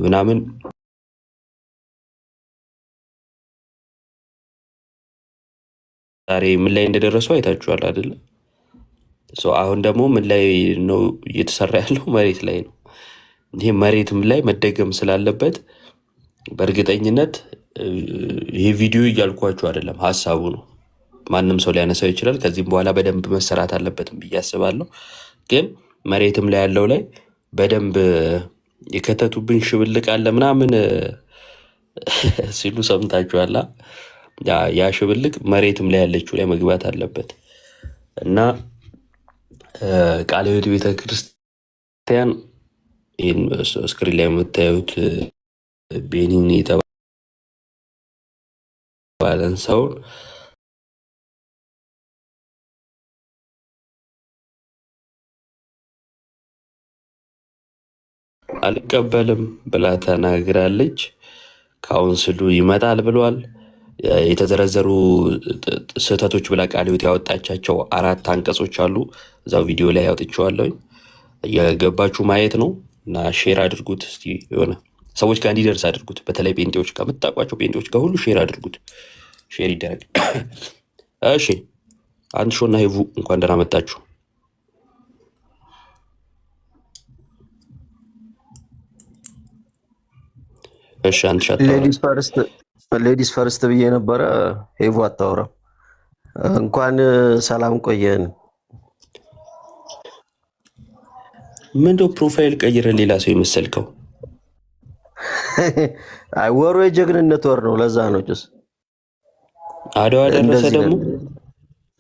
ምናምን ዛሬ ምን ላይ እንደደረሱ አይታችኋል አይደለ? አሁን ደግሞ ምን ላይ ነው እየተሰራ ያለው? መሬት ላይ ነው። ይሄ መሬትም ላይ መደገም ስላለበት በእርግጠኝነት ይሄ ቪዲዮ እያልኳችሁ አይደለም፣ ሀሳቡ ነው። ማንም ሰው ሊያነሳው ይችላል። ከዚህም በኋላ በደንብ መሰራት አለበትም ብዬ አስባለሁ። ግን መሬትም ላይ ያለው ላይ በደንብ የከተቱብን ሽብልቅ አለ ምናምን ሲሉ ሰምታችኋላ። ያ ሽብልቅ መሬትም ላይ ያለችው ላይ መግባት አለበት እና ቃለ ሕይወት ቤተክርስቲያን ይህን ስክሪን ላይ የምታዩት ቤኒን የተባለን ሰውን አልቀበልም ብላ ተናግራለች። ካውንስሉ ይመጣል ብሏል። የተዘረዘሩ ስህተቶች ብላ ቃለ ሕይወት ያወጣቻቸው 4 አንቀጾች አሉ። እዛው ቪዲዮ ላይ ያወጥቼዋለሁኝ። እየገባችሁ ማየት ነው እና ሼር አድርጉት። እስቲ የሆነ ሰዎች ጋር እንዲደርስ አድርጉት። በተለይ ጴንጤዎች ጋር፣ የምታውቋቸው ጴንጤዎች ጋር ሁሉ ሼር አድርጉት። ሼር ይደረግ። እሺ፣ አንድ ሾና ሄቡ እንኳን ደህና መጣችሁ። እሺ፣ አንድ ሻት ሌዲስ ፈርስት ብዬ ነበረ። ሄቡ አታወራም። እንኳን ሰላም ቆየን። ምንድነው ፕሮፋይል ቀይረ ሌላ ሰው የመሰልከው? አይ ወሩ የጀግንነት ወር ነው፣ ለዛ ነው። ጭስ አድዋ ደረሰ፣ ደግሞ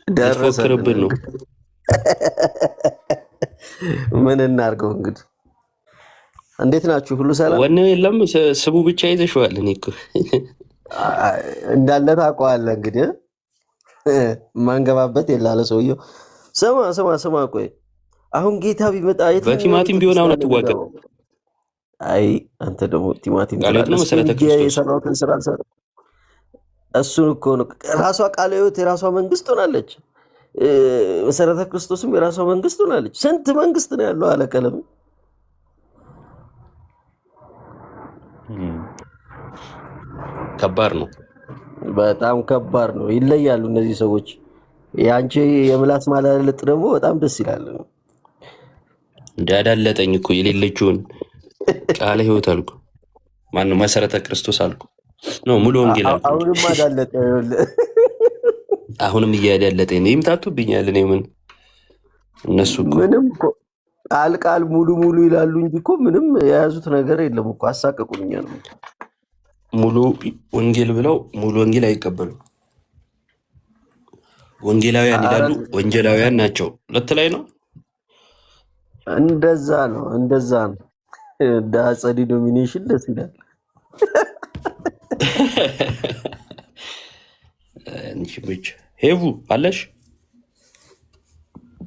ደረሰብን ነው። ምን እናድርገው እንግዲህ። እንዴት ናችሁ? ሁሉ ሰላም? ወኔ የለም ስሙ ብቻ ይዘሽዋል። እኔ እኮ እንዳለ ታውቀዋለህ። እንግዲህ ማንገባበት የላለ ሰውየው። ስማ ቆይ አሁን ጌታ ቢመጣ በቲማቲም ቢሆን አሁን አትዋቀም። አይ አንተ ደግሞ ቲማቲም ነው መሰረተ ክርስቶስ የሰራሁትን ስራ አልሰራ። እሱን እኮ ነው። ራሷ ቃለ ሕይወት የራሷ መንግስት ሆናለች። መሰረተ ክርስቶስም የራሷ መንግስት ሆናለች። ስንት መንግስት ነው ያለው አለ ቀለም። ከባድ ነው፣ በጣም ከባድ ነው። ይለያሉ እነዚህ ሰዎች። የአንቺ የምላስ ማላለጥ ደግሞ በጣም ደስ ይላል። እንዳዳለጠኝ እኮ የሌለችውን ቃለ ሕይወት አልኩ። ማነው መሰረተ ክርስቶስ አልኩ ነው። ሙሉ ወንጌል አልኩ። አሁንም አዳለጠ። አሁንም እያዳለጠኝ ነው። ይምታቱብኛል። እኔ ምን እነሱ እኮ ምንም ቃል ሙሉ ይላሉ እንጂ እኮ ምንም የያዙት ነገር የለም እኮ። አሳቀቁልኛ ነው። ሙሉ ወንጌል ብለው ሙሉ ወንጌል አይቀበሉም። ወንጌላውያን ይላሉ፣ ወንጌላውያን ናቸው። ሁለት ላይ ነው። እንደዛ ነው። ዳጸ ዲኖሚኔሽን ደስ ይላል። እንጂ ብቻ ሄቡ አለሽ?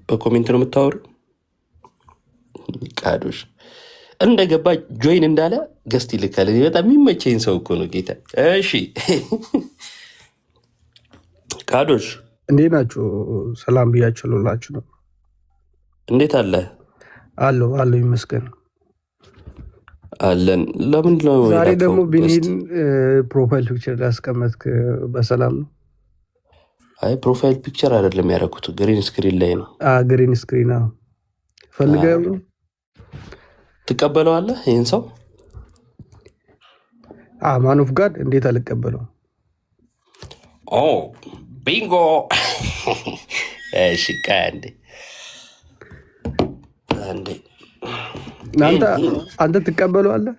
በኮሜንት ነው የምታወሩ። ቃዶሽ እንደገባ ጆይን እንዳለ ገስት ይልካል። በጣም የሚመቸኝ ሰው እኮ ነው ጌታ። እሺ ቃዶሽ እንዴት ናችሁ? ሰላም ብያችሁ ልላችሁ ነው። እንዴት አለ? አለሁ ይመስገን አለን። ለምን ነው ዛሬ ደግሞ ቢኒን ፕሮፋይል ፒክቸር ላስቀመጥክ? በሰላም ነው? አይ ፕሮፋይል ፒክቸር አይደለም ያደረኩት፣ ግሪን ስክሪን ላይ ነው። ግሪን ስክሪን ነው ፈልገው ነው። ትቀበለዋለህ ይህን ሰው? ማን ኦፍ ጋድ እንዴት አልቀበለው? ቢንጎ። እሺ ቀንዴ አንተ ትቀበለዋለህ?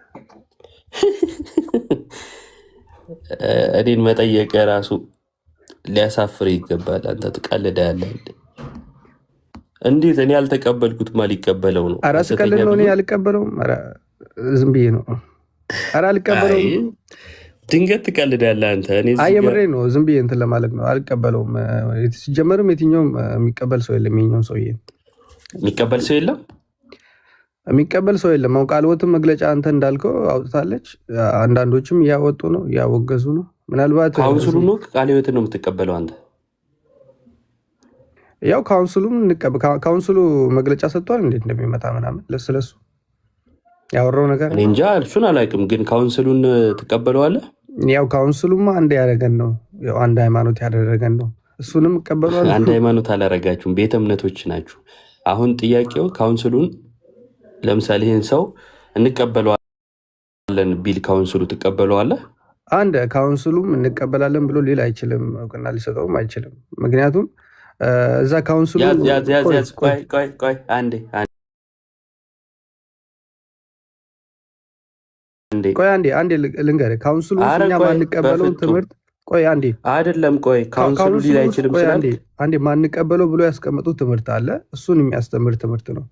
እኔን መጠየቅ ራሱ ሊያሳፍር ይገባል። አንተ ትቀልዳለህ። እንዴት እኔ ያልተቀበልኩት ማ ሊቀበለው ነው? ኧረ ስቀልድ ነው። እኔ አልቀበለውም። ኧረ ዝም ብዬ ነው። ኧረ አልቀበለውም። ድንገት ትቀልዳለህ አንተ። የምሬ ነው። ዝም ብዬ እንትን ለማለት ነው። አልቀበለውም። ሲጀመርም የትኛውም የሚቀበል ሰው የለም። የኛውም ሰውዬ የሚቀበል ሰው የለም። አሁን ቃለ ሕይወትም መግለጫ አንተ እንዳልከው አውጥታለች። አንዳንዶችም እያወጡ ነው፣ እያወገዙ ነው። ምናልባት ካውንስሉ ነው ቃለ ሕይወትን ነው የምትቀበለው አንተ? ያው ካውንስሉ መግለጫ ሰጥቷል፣ እንዴት እንደሚመጣ ምናምን ስለሱ ያወራው ነገር እኔ እንጃ እሱን አላውቅም፣ ግን ካውንስሉን ትቀበለዋለህ? ያው ካውንስሉማ አንድ ያደረገን ነው፣ ያው አንድ ሃይማኖት ያደረገን ነው። እሱንም እቀበለዋለሁ። አንድ ሃይማኖት አላረጋችሁም፣ ቤተ እምነቶች ናችሁ። አሁን ጥያቄው ካውንስሉን ለምሳሌ ይህን ሰው እንቀበለዋለን ቢል ካውንስሉ ትቀበለዋለህ? አንድ ካውንስሉም እንቀበላለን ብሎ ሊል አይችልም፣ እውቅና ሊሰጠውም አይችልም። ምክንያቱም እዛ ካውንስሉ ቆይ አንዴ ልንገርህ፣ ካውንስሉ እኛ ማንቀበለውን ትምህርት አይደለም። ቆይ ካውንስሉ ሊል አይችልም ስላል አንዴ ማንቀበለው ብሎ ያስቀመጡት ትምህርት አለ። እሱን የሚያስተምር ትምህርት ነው።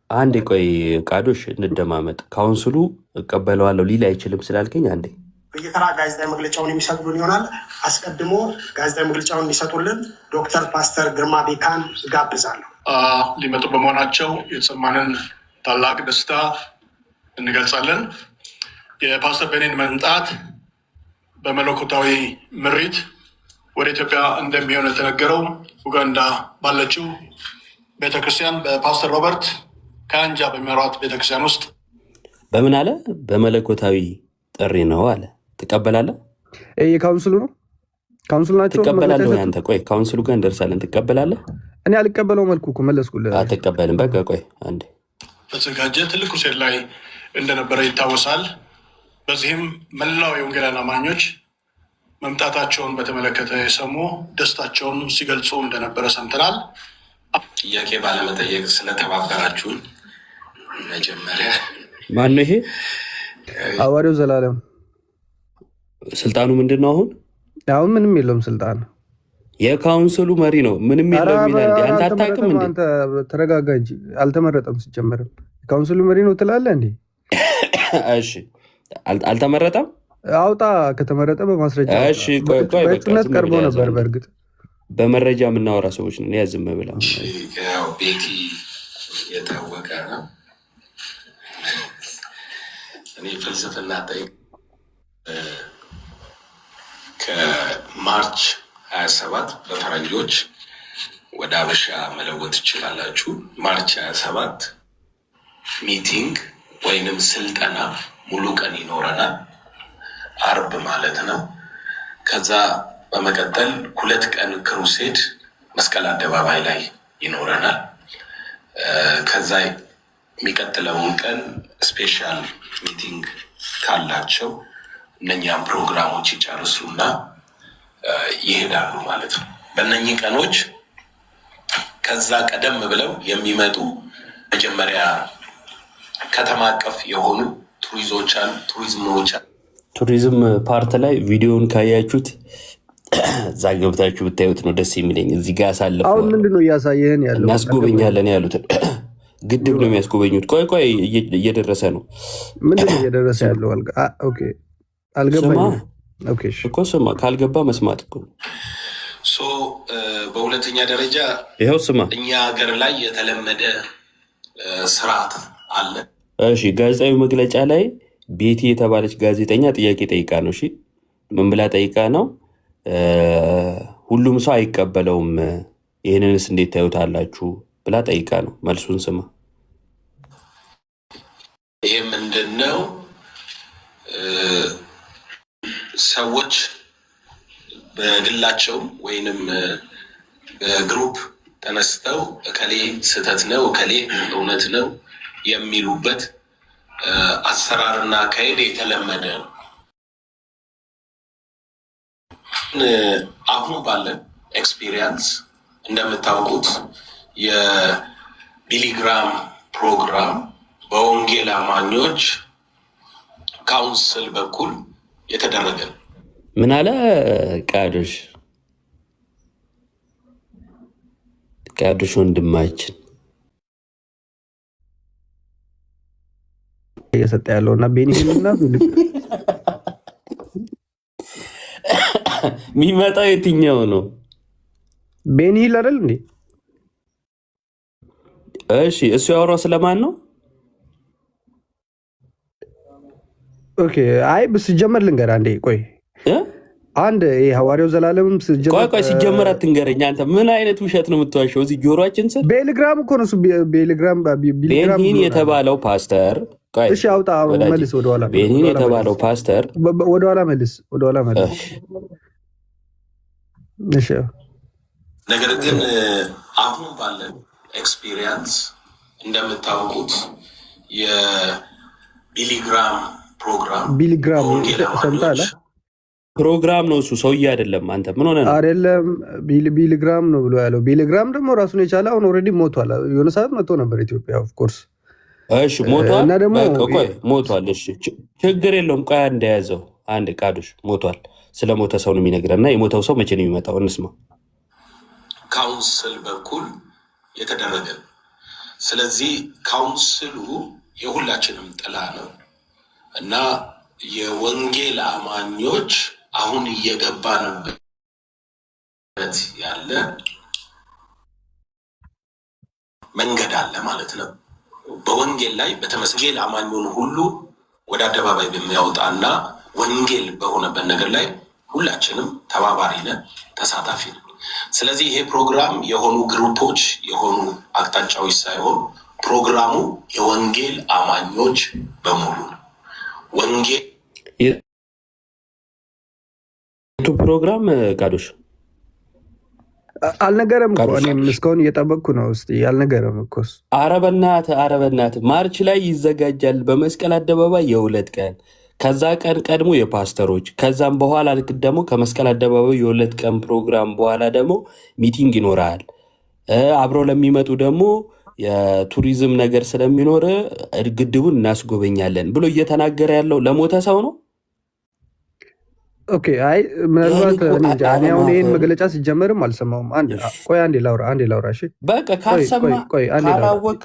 አንዴ ቆይ ቃዶሽ እንደማመጥ ካውንስሉ እቀበለዋለሁ ሊል አይችልም ስላልከኝ አንዴ በየተራ ጋዜጣዊ መግለጫውን የሚሰጡልን ይሆናል። አስቀድሞ ጋዜጣዊ መግለጫውን የሚሰጡልን ዶክተር ፓስተር ግርማ ቤካን ጋብዛለሁ። ሊመጡ በመሆናቸው የተሰማንን ታላቅ ደስታ እንገልጻለን። የፓስተር ቤኒን መምጣት በመለኮታዊ ምሪት ወደ ኢትዮጵያ እንደሚሆን የተነገረው ኡጋንዳ ባለችው ቤተክርስቲያን በፓስተር ሮበርት ከአንጃ በሚመራት ቤተክርስቲያን ውስጥ በምን አለ? በመለኮታዊ ጥሪ ነው አለ። ትቀበላለህ? የካውንስሉ ነው። ካውንስሉ ናቸው። ትቀበላለህ ወይ አንተ? ቆይ ካውንስሉ ጋር እንደርሳለን። ትቀበላለህ? እኔ አልቀበለው መልኩ እኮ መለስኩልህ። አትቀበልም? በቃ ቆይ አንዴ። በተዘጋጀ ትልቅ ክሩሴድ ላይ እንደነበረ ይታወሳል። በዚህም መላው የወንጌላውያን አማኞች መምጣታቸውን በተመለከተ የሰሙ ደስታቸውን ሲገልጹ እንደነበረ ሰምተናል። ጥያቄ ባለመጠየቅ ስለተባበራችሁን መጀመሪያ ማነው ይሄ? ሐዋርያው ዘላለም። ስልጣኑ ምንድን ነው? አሁን ምንም የለውም ስልጣን። የካውንስሉ መሪ ነው። ምንም የለውም ይላል። አንተ አታውቅም እንዴ? አንተ ተረጋጋ እንጂ አልተመረጠም። ሲጀመርም የካውንስሉ መሪ ነው ትላለህ እንዴ? እሺ አልተመረጠም። አውጣ ከተመረጠ በማስረጃ። እሺ ቆይ በእጩነት ቀርቦ ነበር። በእርግጥ በመረጃ የምናወራ ሰዎች ነን። ያዝም ብላ ያው ቤቲ የታወቀ ነው። እኔ ፍልስፍና ጠይቅ ከማርች 27 በፈረንጆች ወደ አበሻ መለወጥ ትችላላችሁ። ማርች 27 ሚቲንግ ወይንም ስልጠና ሙሉ ቀን ይኖረናል። አርብ ማለት ነው። ከዛ በመቀጠል 2 ቀን ክሩሴድ መስቀል አደባባይ ላይ ይኖረናል። ከዛ የሚቀጥለውን ቀን ስፔሻል ሚቲንግ ካላቸው እነኛም ፕሮግራሞች ይጨርሱና ይሄዳሉ ማለት ነው። በእነኚህ ቀኖች ከዛ ቀደም ብለው የሚመጡ መጀመሪያ ከተማ አቀፍ የሆኑ ቱሪዝም ፓርት ላይ ቪዲዮን ካያችሁት እዛ ገብታችሁ ብታዩት ነው ደስ የሚለኝ። እዚህ ጋር ያሳለፈው አሁን ምንድነው እያሳየህን ያለው? እናስጎበኛለን ያሉትን ግድብ ነው የሚያስጎበኙት። ቆይ እየደረሰ ነው። ምንድነው እየደረሰ ያለው? ኦኬ አልገባኝም። ኦኬ እኮ ስማ፣ ካልገባ መስማት እኮ። በሁለተኛ ደረጃ ይኸው ስማ፣ እኛ ሀገር ላይ የተለመደ ስርዓት አለ። እሺ ጋዜጣዊ መግለጫ ላይ ቤቲ የተባለች ጋዜጠኛ ጥያቄ ጠይቃ ነው። እሺ ምን ብላ ጠይቃ ነው? ሁሉም ሰው አይቀበለውም፣ ይህንንስ እንዴት ታዩታላችሁ ብላ ጠይቃ ነው። መልሱን ስማ። ይህ ምንድን ነው? ሰዎች በግላቸው ወይንም በግሩፕ ተነስተው እከሌ ስህተት ነው እከሌ እውነት ነው የሚሉበት አሰራርና አካሄድ የተለመደ ነው። አሁን ባለን ኤክስፒሪየንስ እንደምታውቁት የቢሊግራም ፕሮግራም በወንጌል አማኞች ካውንስል በኩል የተደረገ ነው። ምን አለ ቃዶሽ ወንድማችን እየሰጠ ያለው እና ቤኒሂልና የሚመጣው የትኛው ነው? ቤኒሂል አይደል እንዴ? እሺ እሱ ያወራው ስለማን ነው? ኦኬ አይ ሲጀመር ልንገር አንዴ ቆይ አንድ ሐዋርያው ዘላለም ቆይ ሲጀመር አትንገረኝ አንተ። ምን አይነት ውሸት ነው የምትዋሸው? እዚህ ጆሮአችን ስር ቤሊግራም እኮ ነው። ቤሊግራም ቤኒሂን የተባለው ፓስተር ቆይ እሺ አውጣ ወዳጅ መልስ ወደኋላ ቤኒን መልስ የተባለው ፓስተር ወደኋላ መልስ እሺ ነገር ግን አሁን ባለን ኤክስፒሪየንስ እንደምታውቁት የቢሊግራም ፕሮግራም ሰምታለ ፕሮግራም ነው እሱ ሰውዬ አይደለም። አንተ ምን ሆነ ነው? አይደለም ቢሊግራም ነው ብሎ ያለው። ቢሊግራም ደግሞ ራሱን የቻለ አሁን ኦልሬዲ ሞቷል። የሆነ ሰዓት መጥቶ ነበር ኢትዮጵያ ኦፍ ኮርስ። እሺ ሞቷል እና ደግሞ ቆይ ሞቷል። እሺ ችግር የለውም። ቆይ እንደያዘው አንድ ቃዱሽ ሞቷል። ስለ ሞተ ሰው ነው የሚነግረና የሞተው ሰው መቼ ነው የሚመጣው? እንስማ። ካውንስል በኩል የተደረገ ስለዚህ ካውንስሉ የሁላችንም ጥላ ነው እና የወንጌል አማኞች አሁን እየገባንበት ያለ መንገድ አለ ማለት ነው። በወንጌል ላይ በተመስገን አማኙን ሁሉ ወደ አደባባይ በሚያወጣና ወንጌል በሆነበት ነገር ላይ ሁላችንም ተባባሪ ነን፣ ተሳታፊ ነን። ስለዚህ ይሄ ፕሮግራም የሆኑ ግሩፖች የሆኑ አቅጣጫዎች ሳይሆን ፕሮግራሙ የወንጌል አማኞች በሙሉ ነው። ወንጌል ፕሮግራም ቃዶሽ አልነገረም እኮ እኔም እስካሁን እየጠበቅኩ ነው። እስኪ አልነገረም እኮ አረበናት ማርች ላይ ይዘጋጃል በመስቀል አደባባይ የ2 ቀን ከዛ ቀን ቀድሞ የፓስተሮች ከዛም በኋላ ልክ ደግሞ ከመስቀል አደባባይ የ2 ቀን ፕሮግራም በኋላ ደግሞ ሚቲንግ ይኖራል። አብሮ ለሚመጡ ደግሞ የቱሪዝም ነገር ስለሚኖር ግድቡን እናስጎበኛለን ብሎ እየተናገረ ያለው ለሞተ ሰው ነው። ኦኬ አይ ምናልባት እኔ አሁን ይሄን መግለጫ ሲጀመርም አልሰማውም። አንዴ ላውራ እሺ በቃ ካልሰማ ካላወቅ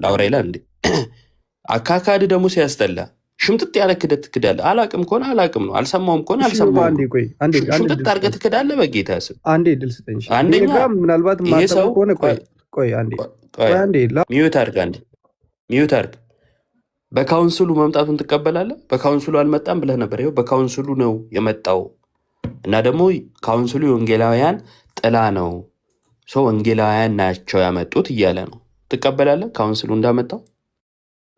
ላውራ ይላል እንዴ። አካካድ ደግሞ ሲያስጠላ ሽምጥጥ ያለ ክደት ትክዳለህ። አላቅም ከሆነ አላቅም ነው፣ አልሰማውም ከሆነ አልሰማውም። ሽምጥጥ አድርገህ ትክዳለህ። በጌታ ስም አንዴ ድል ስጠኝ። አንደኛ ምናልባት ይሄ ሰው ሚዩት አድርግ። በካውንስሉ መምጣቱን ትቀበላለህ? በካውንስሉ አልመጣም ብለህ ነበር። ይኸው በካውንስሉ ነው የመጣው እና ደግሞ ካውንስሉ የወንጌላውያን ጥላ ነው፣ ሰው ወንጌላውያን ናቸው ያመጡት እያለ ነው። ትቀበላለህ ካውንስሉ እንዳመጣው?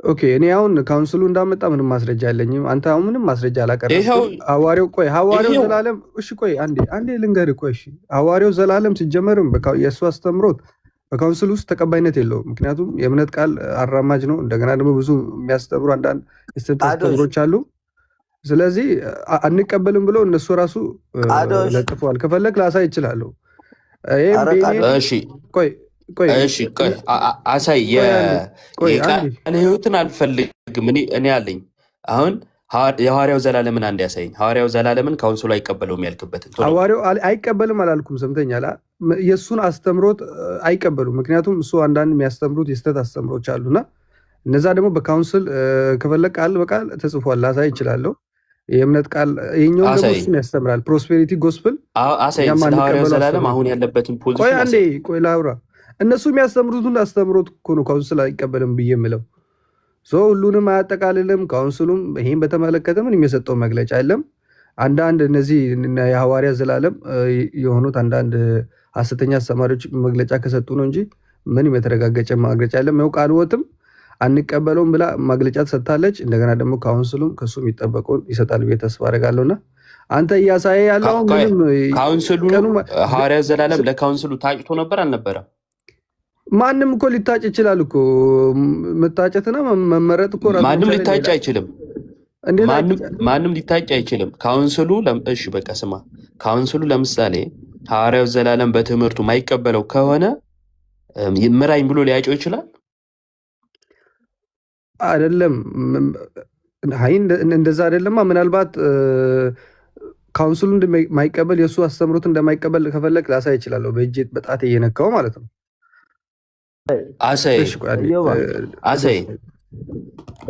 ኦኬ እኔ አሁን ካውንስሉ እንዳመጣ ምንም ማስረጃ የለኝም። አንተ አሁን ምንም ማስረጃ አላቀረብክም። ሐዋርያው ዘላለም እሺ ቆይ አንዴ ልንገርህ። ቆይ እሺ ሐዋርያው ዘላለም ሲጀመርም የእሱ አስተምሮት በካውንስል ውስጥ ተቀባይነት የለውም። ምክንያቱም የእምነት ቃል አራማጅ ነው። እንደገና ደግሞ ብዙ የሚያስተምሩ አንዳንድ አስተምሮች አሉ። ስለዚህ አንቀበልም ብለው እነሱ ራሱ ለጥፈዋል። ከፈለግ ላሳይ ይችላለሁ። አሳይ። የቃል ህይወትን አልፈልግም እኔ አለኝ። አሁን የሐዋርያው ዘላለምን አንድ ያሳይኝ። ሐዋርያው ዘላለምን ካውንስሉ አይቀበለውም ያልክበትን። ሐዋርያው አይቀበልም አላልኩም፣ ሰምተኛል። የእሱን አስተምሮት አይቀበሉም። ምክንያቱም እሱ አንዳንድ የሚያስተምሩት የስተት አስተምሮች አሉና እነዛ ደግሞ በካውንስል ከፈለግ ቃል በቃል ተጽፏል፣ ላሳይ ይችላለሁ። የእምነት ቃል ይኸኛውን ደግሞ እሱን ያስተምራል። ፕሮስፔሪቲ ጎስፕል ሐዋርያው ዘላለም አሁን ያለበትን ፖዚሽን ቆይ ላውራ። እነሱ የሚያስተምሩትን አስተምሮት እኮ ነው ካውንስል አይቀበልም ብዬ የምለው። ሁሉንም አያጠቃልልም። ካውንስሉም ይህን በተመለከተ ምን የሰጠው መግለጫ የለም። አንዳንድ እነዚህ የሐዋርያ ዘላለም የሆኑት አንዳንድ ሐሰተኛ አስተማሪዎች መግለጫ ከሰጡ ነው እንጂ ምንም የተረጋገጠ መግለጫ የለም። ያው ቃልወትም አንቀበለውም ብላ መግለጫ ተሰጥታለች። እንደገና ደግሞ ካውንስሉም ከሱ የሚጠበቀውን ይሰጣል ብዬ ተስፋ አደርጋለሁና አንተ እያሳየ ያለው ምንም ካውንስሉ ሐዋርያ ዘላለም ለካውንስሉ ታጭቶ ነበር አልነበረም? ማንም እኮ ሊታጭ ይችላል እኮ። መታጨትና መመረጥ እኮ ማንም ሊታጭ አይችልም። ማንም ሊታጭ አይችልም። ካውንስሉ እሺ በቃ ስማ፣ ካውንስሉ ለምሳሌ ሐዋርያው ዘላለም በትምህርቱ ማይቀበለው ከሆነ ምራኝ ብሎ ሊያጨው ይችላል አይደለም? አይ እንደዛ አይደለማ። ምናልባት ካውንስሉ እንደማይቀበል የእሱ አስተምሮት እንደማይቀበል ከፈለግ ላሳይ ይችላለሁ፣ በእጄ በጣቴ እየነካው ማለት ነው። አሳይ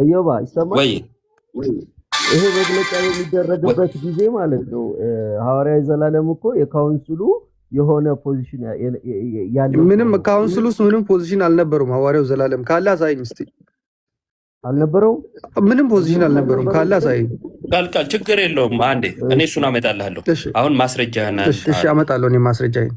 እዮባ ይሰማል ወይ? ይሄ መግለጫ የሚደረግበት ጊዜ ማለት ነው። ሐዋርያው ዘላለም እኮ የካውንስሉ የሆነ ፖዚሽን ያለው ምንም ካውንስሉ ውስጥ ምንም ፖዚሽን አልነበረውም። ሐዋርያው ዘላለም ካለ አሳይኝ እስቲ። አልነበረው? ምንም ፖዚሽን አልነበረውም። ካለ አሳይኝ። ቃል ችግር የለውም። አንዴ እኔ እሱን አመጣልሃለሁ። አሁን ማስረጃህን እሺ አመጣለሁ። እኔ ማስረጃዬን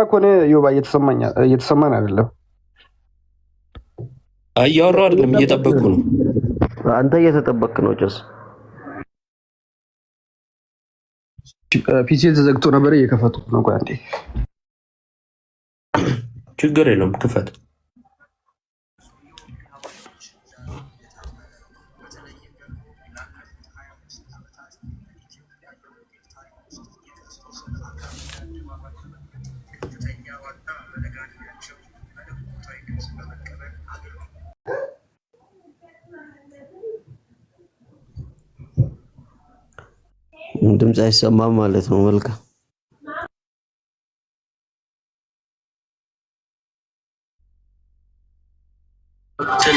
ከሆነ ዮባ እየተሰማን አይደለም። እያወራሁ አይደለም፣ እየጠበቅኩ ነው። አንተ እየተጠበቅ ነው። ጭስ ፒሲ ተዘግቶ ነበር፣ እየከፈቱት ነው። ቆይ አንዴ። ችግር የለውም፣ ክፈት። ድምፅ አይሰማም ማለት ነው። መልካም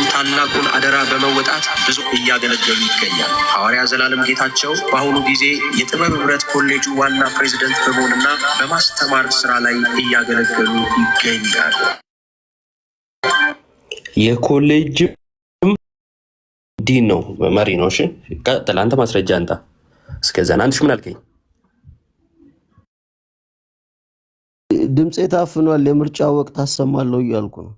ታላቁን አደራ በመወጣት ብዙ እያገለገሉ ይገኛል። ሐዋርያ ዘላለም ጌታቸው በአሁኑ ጊዜ የጥበብ ህብረት ኮሌጁ ዋና ፕሬዚደንት በመሆንና በማስተማር ስራ ላይ እያገለገሉ ይገኛል። የኮሌጅ ዲን ነው፣ መሪ ነው። እሺ ቀጥል። አንተ ማስረጃ አንተ እስከዛ አንተ ምን አልከኝ? ድምፄ ታፍኗል፣ የምርጫ ወቅት አሰማለሁ እያልኩ ነው።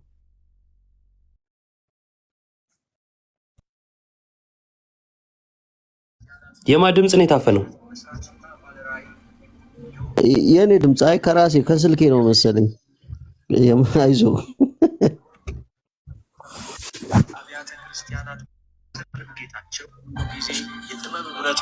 የማ ድምፅ ነው የታፈነው? የኔ ድምፅ አይ ከራሴ ከስልኬ ነው መሰለኝ። አይዞ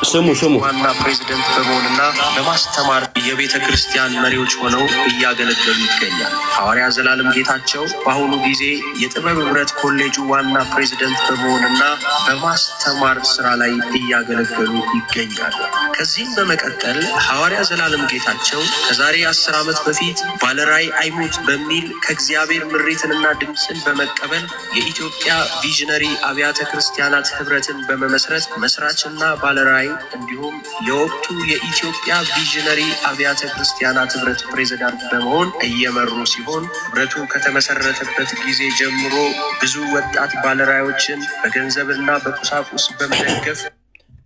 ስሙ ዋና ፕሬዚደንት በመሆንና በማስተማር የቤተ ክርስቲያን መሪዎች ሆነው እያገለገሉ ይገኛል። ሐዋርያ ዘላለም ጌታቸው በአሁኑ ጊዜ የጥበብ ህብረት ኮሌጁ ዋና ፕሬዚደንት በመሆንና በማስተማር ስራ ላይ እያገለገሉ ይገኛሉ። ከዚህም በመቀጠል ሐዋርያ ዘላለም ጌታቸው ከዛሬ 10 ዓመት በፊት ባለራዕይ አይሙት በሚል ከእግዚአብሔር ምሪትንና ድምፅን በመቀበል የኢትዮጵያ ቪዥነሪ አብያተ ክርስቲያናት ህብረትን በመመስረት መስራችና ባለራዕይ እንዲሁም የወቅቱ የኢትዮጵያ ቪዥነሪ አብያተ ክርስቲያናት ህብረት ፕሬዝዳንት በመሆን እየመሩ ሲሆን ህብረቱ ከተመሰረተበት ጊዜ ጀምሮ ብዙ ወጣት ባለራዕዮችን በገንዘብና በቁሳቁስ በመደገፍ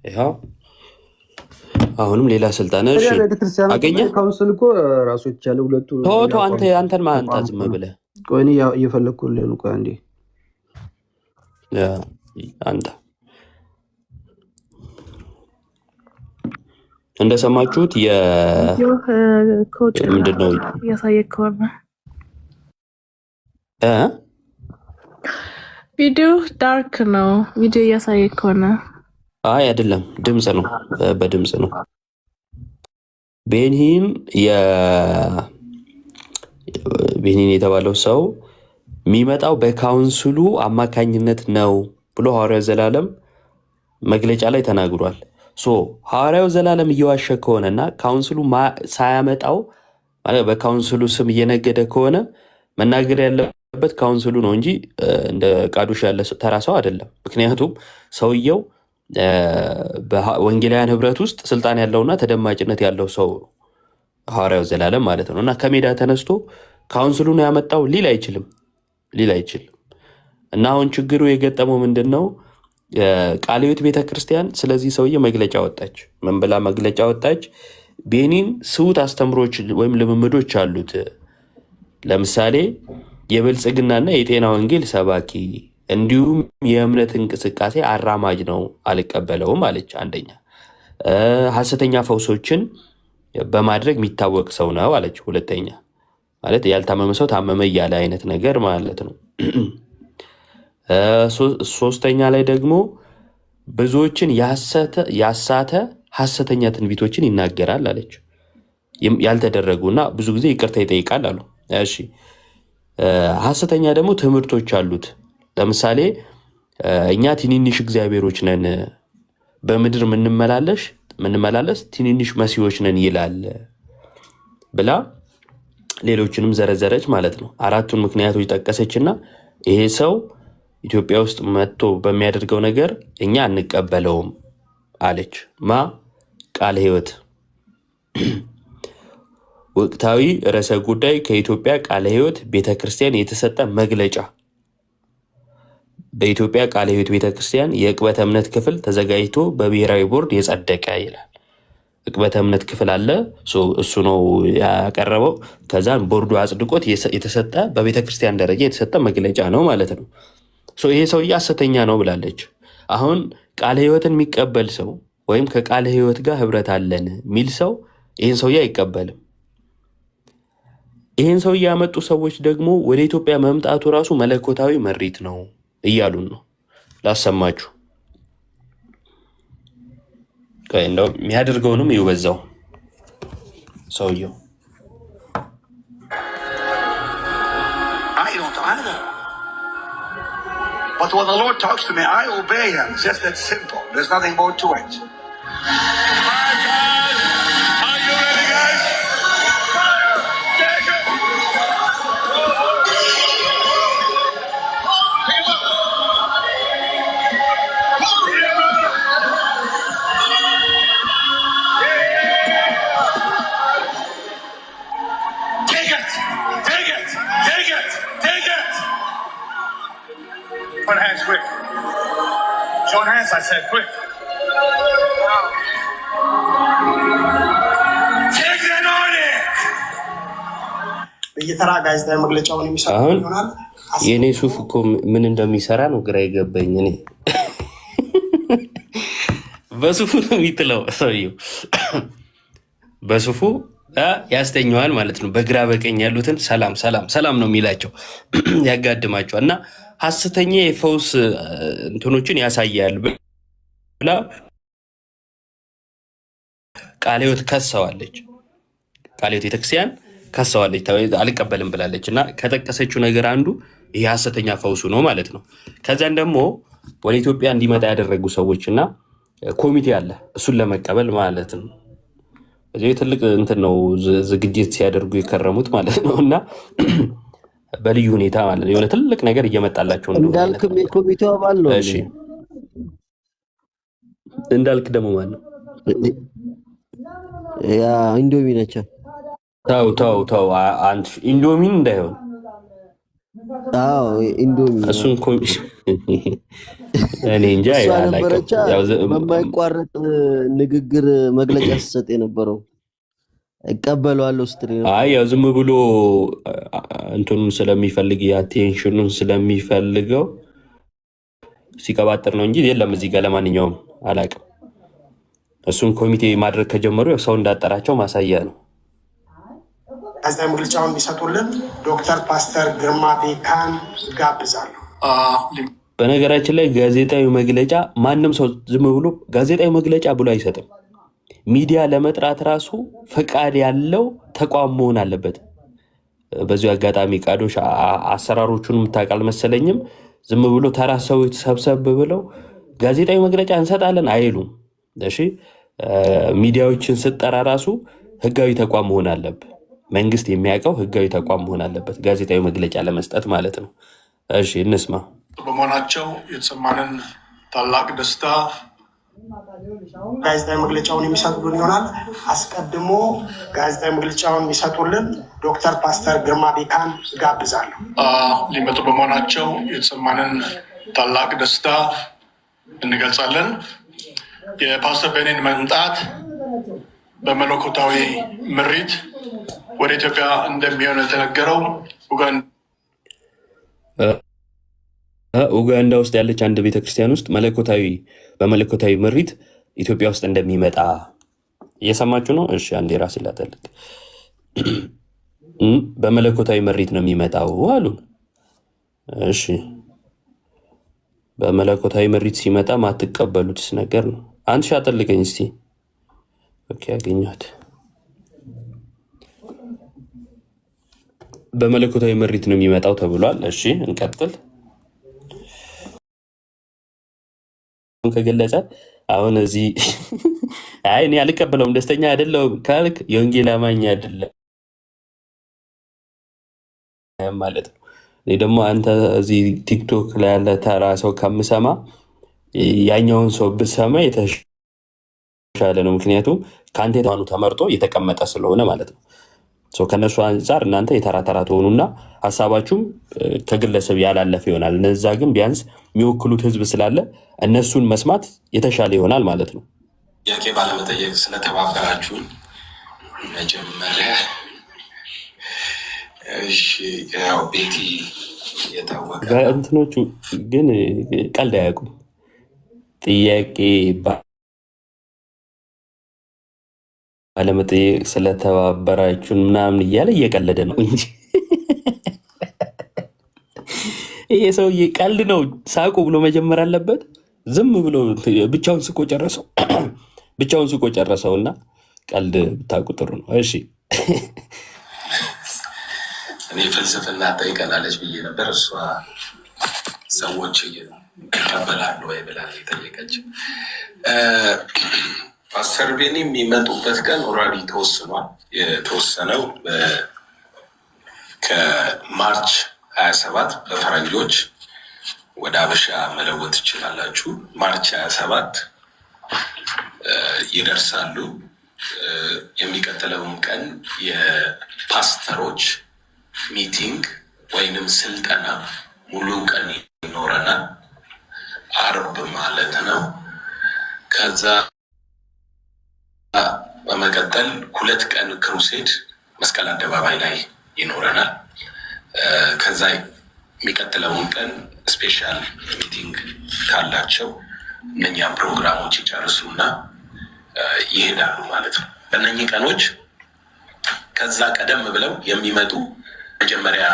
ይኸው አሁንም ሌላ ስልጣን አገኘ። ካውንስል እኮ ራሱ ይቻለ ሁለቱ ቶቶ አንተን ማንጣት ዝም ብለህ ቆይ እኔ እየፈለኩልህ ነው። ቆይ አንዴ አንተ እንደሰማችሁት ምንድነው ያሳየከው ቪዲዮ ዳርክ ነው። ቪዲዮ ያሳየከው አይ አይደለም፣ ድምጽ ነው፣ በድምጽ ነው። ቤኒን የተባለው ሰው የሚመጣው በካውንስሉ አማካኝነት ነው ብሎ ሐዋርያው ዘላለም መግለጫ ላይ ተናግሯል። ሐዋርያው ዘላለም እየዋሸ ከሆነና ካውንስሉ ሳያመጣው ማለት በካውንስሉ ስም እየነገደ ከሆነ መናገር ያለበት ካውንስሉ ነው እንጂ እንደ ቃዱሽ ያለ ተራ ሰው አይደለም። ምክንያቱም ሰውየው በወንጌላውያን ህብረት ውስጥ ስልጣን ያለውና ተደማጭነት ያለው ሰው ሐዋርያው ዘላለም ማለት ነው። እና ከሜዳ ተነስቶ ካውንስሉ ነው ያመጣው ሊል አይችልም። እና አሁን ችግሩ የገጠመው ምንድነው? ቃለ ሕይወት ቤተክርስቲያን ስለዚህ ሰውዬ መግለጫ ወጣች። ምን ብላ መግለጫ ወጣች? ቤኒን ስውት አስተምሮች ወይም ልምምዶች አሉት። ለምሳሌ የብልጽግናና የጤና ወንጌል ሰባኪ እንዲሁም የእምነት እንቅስቃሴ አራማጅ ነው፣ አልቀበለውም አለች። አንደኛ ሐሰተኛ ፈውሶችን በማድረግ የሚታወቅ ሰው ነው አለች። ሁለተኛ ማለት ያልታመመ ሰው ታመመ እያለ አይነት ነገር ማለት ነው። ሶስተኛ ላይ ደግሞ ብዙዎችን ያሳተ ሐሰተኛ ትንቢቶችን ይናገራል አለች። ያልተደረጉና ብዙ ጊዜ ይቅርታ ይጠይቃል አሉ። እሺ ሐሰተኛ ደግሞ ትምህርቶች አሉት። ለምሳሌ እኛ ትንንሽ እግዚአብሔሮች ነን፣ በምድር ምንመላለስ ትንንሽ መሲዎች ነን ይላል ብላ ሌሎችንም ዘረዘረች ማለት ነው። አራቱን ምክንያቶች ጠቀሰችና ይሄ ሰው ኢትዮጵያ ውስጥ መጥቶ በሚያደርገው ነገር እኛ አንቀበለውም አለች። ቃለ ሕይወት ወቅታዊ ርዕሰ ጉዳይ ከኢትዮጵያ ቃለ ሕይወት ቤተክርስቲያን የተሰጠ መግለጫ። በኢትዮጵያ ቃለ ሕይወት ቤተክርስቲያን የዕቅበተ እምነት ክፍል ተዘጋጅቶ በብሔራዊ ቦርድ የጸደቀ ይላል። ዕቅበተ እምነት ክፍል አለ። እሱ ነው ያቀረበው። ከዛን ቦርዱ አጽድቆት የተሰጠ በቤተ ክርስቲያን ደረጃ የተሰጠ መግለጫ ነው ማለት ነው። ይሄ ሰውዬ ሐሰተኛ ነው ብላለች። አሁን ቃለ ሕይወትን የሚቀበል ሰው ወይም ከቃለ ሕይወት ጋር ህብረት አለን የሚል ሰው ይህን ሰውዬ አይቀበልም። ይህን ሰውዬ ያመጡ ሰዎች ደግሞ ወደ ኢትዮጵያ መምጣቱ ራሱ መለኮታዊ መሪት ነው እያሉን ነው። ላሰማችሁ። እንደው የሚያደርገውንም ይበዛው ሰውየው But when the Lord talks to me, I obey Him. It's just that simple. There's nothing more to it. My God! Are you ready, guys? Take it! Take it! Take it! Take it! Take it! Join hands quick. Join hands, I said, quick. Take that on it. በየተራ ጋዜጣዊ መግለጫውን የሚሰጡ ይሆናል። የኔ ሱፍ እኮ ምን እንደሚሰራ ነው ግራ የገባኝ። እኔ በሱፉ ነው የሚጥለው ሰውየው። በሱፉ ያስተኛዋል ማለት ነው። በግራ በቀኝ ያሉትን ሰላም ሰላም ሰላም ነው የሚላቸው፣ ያጋድማቸዋል። እና ሐሰተኛ የፈውስ እንትኖችን ያሳያል ብላ ቃለ ሕይወት ከሰዋለች። ቃለ ሕይወት ቤተክርስቲያን ከሰዋለች፣ አልቀበልም ብላለች። እና ከጠቀሰችው ነገር አንዱ ይህ ሐሰተኛ ፈውሱ ነው ማለት ነው። ከዚያን ደግሞ ወደ ኢትዮጵያ እንዲመጣ ያደረጉ ሰዎች እና ኮሚቴ አለ እሱን ለመቀበል ማለት ነው። እዚህ ትልቅ እንትን ነው ዝግጅት ሲያደርጉ የከረሙት ማለት ነው። እና በልዩ ሁኔታ ማለት ነው የሆነ ትልቅ ነገር እየመጣላቸው ነው። እንዳልክም የኮሚቴው አባል ነው። እሺ እንዳልክ ደግሞ ማለት ነው ያ ኢንዶሚ ነች። ተው አንድ ኢንዶሚን እንዳይሆን። አዎ ኢንዶሚ እሱን እኔ እንጃ በማይቋረጥ ንግግር መግለጫ ሲሰጥ የነበረው እቀበለዋለሁ ስትሪ ነው። ያው ዝም ብሎ እንትኑን ስለሚፈልግ የአቴንሽኑን ስለሚፈልገው ሲቀባጥር ነው እንጂ የለም እዚህ ጋር። ለማንኛውም አላውቅም። እሱን ኮሚቴ ማድረግ ከጀመሩ ሰው እንዳጠራቸው ማሳያ ነው። ጋዜጣዊ መግለጫውን እንዲሰጡልን ዶክተር ፓስተር ግርማ ቤካን ጋብዛለሁ። በነገራችን ላይ ጋዜጣዊ መግለጫ ማንም ሰው ዝም ብሎ ጋዜጣዊ መግለጫ ብሎ አይሰጥም። ሚዲያ ለመጥራት ራሱ ፈቃድ ያለው ተቋም መሆን አለበት። በዚሁ አጋጣሚ ቃዶሽ አሰራሮቹን የምታውቃል መሰለኝም። ዝም ብሎ ተራ ሰዎች ሰብሰብ ብለው ጋዜጣዊ መግለጫ እንሰጣለን አይሉም። እሺ ሚዲያዎችን ስጠራ ራሱ ህጋዊ ተቋም መሆን አለበት። መንግስት የሚያውቀው ህጋዊ ተቋም መሆን አለበት ጋዜጣዊ መግለጫ ለመስጠት ማለት ነው። እሺ እንስማ። በመሆናቸው የተሰማንን ታላቅ ደስታ ጋዜጣዊ መግለጫውን የሚሰጡልን ይሆናል። አስቀድሞ ጋዜጣዊ መግለጫውን የሚሰጡልን ዶክተር ፓስተር ግርማ ቤካን ጋብዛለሁ። ሊመጡ በመሆናቸው የተሰማንን ታላቅ ደስታ እንገልጻለን። የፓስተር ቤኒን መምጣት በመለኮታዊ ምሪት ወደ ኢትዮጵያ እንደሚሆን የተነገረው ኡጋንዳ ውስጥ ያለች አንድ ቤተክርስቲያን ውስጥ በመለኮታዊ ምሪት ኢትዮጵያ ውስጥ እንደሚመጣ እየሰማችሁ ነው። እሺ አንዴ ራስ ላጠልቅ። በመለኮታዊ ምሪት ነው የሚመጣው አሉን። እሺ በመለኮታዊ ምሪት ሲመጣ ማትቀበሉትስ ነገር ነው። አንድ ሺህ አጠልቀኝ እስቲ። ኦኬ አገኘሁት። በመለኮታዊ ምሪት ነው የሚመጣው ተብሏል። እሺ እንቀጥል። ከገለጸ አሁን እዚህ እኔ አልቀበለውም ደስተኛ አይደለሁም ካልክ የወንጌል አማኝ አይደለም ማለት ነው። እኔ ደግሞ አንተ እዚህ ቲክቶክ ላይ ያለ ተራ ሰው ከምሰማ ያኛውን ሰው ብሰማ የተሻለ ነው። ምክንያቱም ከአንተ የተዋኑ ተመርጦ የተቀመጠ ስለሆነ ማለት ነው። ከነሱ አንጻር እናንተ የተራተራ ትሆኑና ሀሳባችሁም ከግለሰብ ያላለፈ ይሆናል። እነዛ ግን ቢያንስ የሚወክሉት ህዝብ ስላለ እነሱን መስማት የተሻለ ይሆናል ማለት ነው። ጥያቄ ባለመጠየቅ ስለተባበራችሁን መጀመሪያ እሺ፣ ያው ቤቲ የታወቀ በእንትኖቹ ግን ቀልድ አያውቁም። ጥያቄ ባለመጠየቅ ስለተባበራችሁን ምናምን እያለ እየቀለደ ነው እንጂ ይሄ ሰውዬ ቀልድ ነው ሳቁ ብሎ መጀመር አለበት። ዝም ብሎ ብቻውን ስቆ ጨረሰው ብቻውን ስቆ ጨረሰው እና ቀልድ ብታውቁ ጥሩ ነው። እሺ እኔ ፍልስፍና ጠይቀናለች ብዬ ነበር። እሷ ሰዎች ይቀበላሉ ወይ ብላ የጠየቀች። ፓስተር ቤኒ የሚመጡበት ቀን ኦልሬዲ ተወስኗል። የተወሰነው ከማርች 27 በፈረንጆች ወደ አበሻ መለወጥ ትችላላችሁ። ማርች 27 ይደርሳሉ። የሚቀጥለውን ቀን የፓስተሮች ሚቲንግ ወይንም ስልጠና ሙሉ ቀን ይኖረናል። አርብ ማለት ነው። ከዛ በመቀጠል 2 ቀን ክሩሴድ መስቀል አደባባይ ላይ ይኖረናል። ከዛ የሚቀጥለውን ቀን ስፔሻል ሚቲንግ ካላቸው እነኛም ፕሮግራሞች ይጨርሱና ይሄዳሉ ማለት ነው። በእነኚህ ቀኖች ከዛ ቀደም ብለው የሚመጡ መጀመሪያ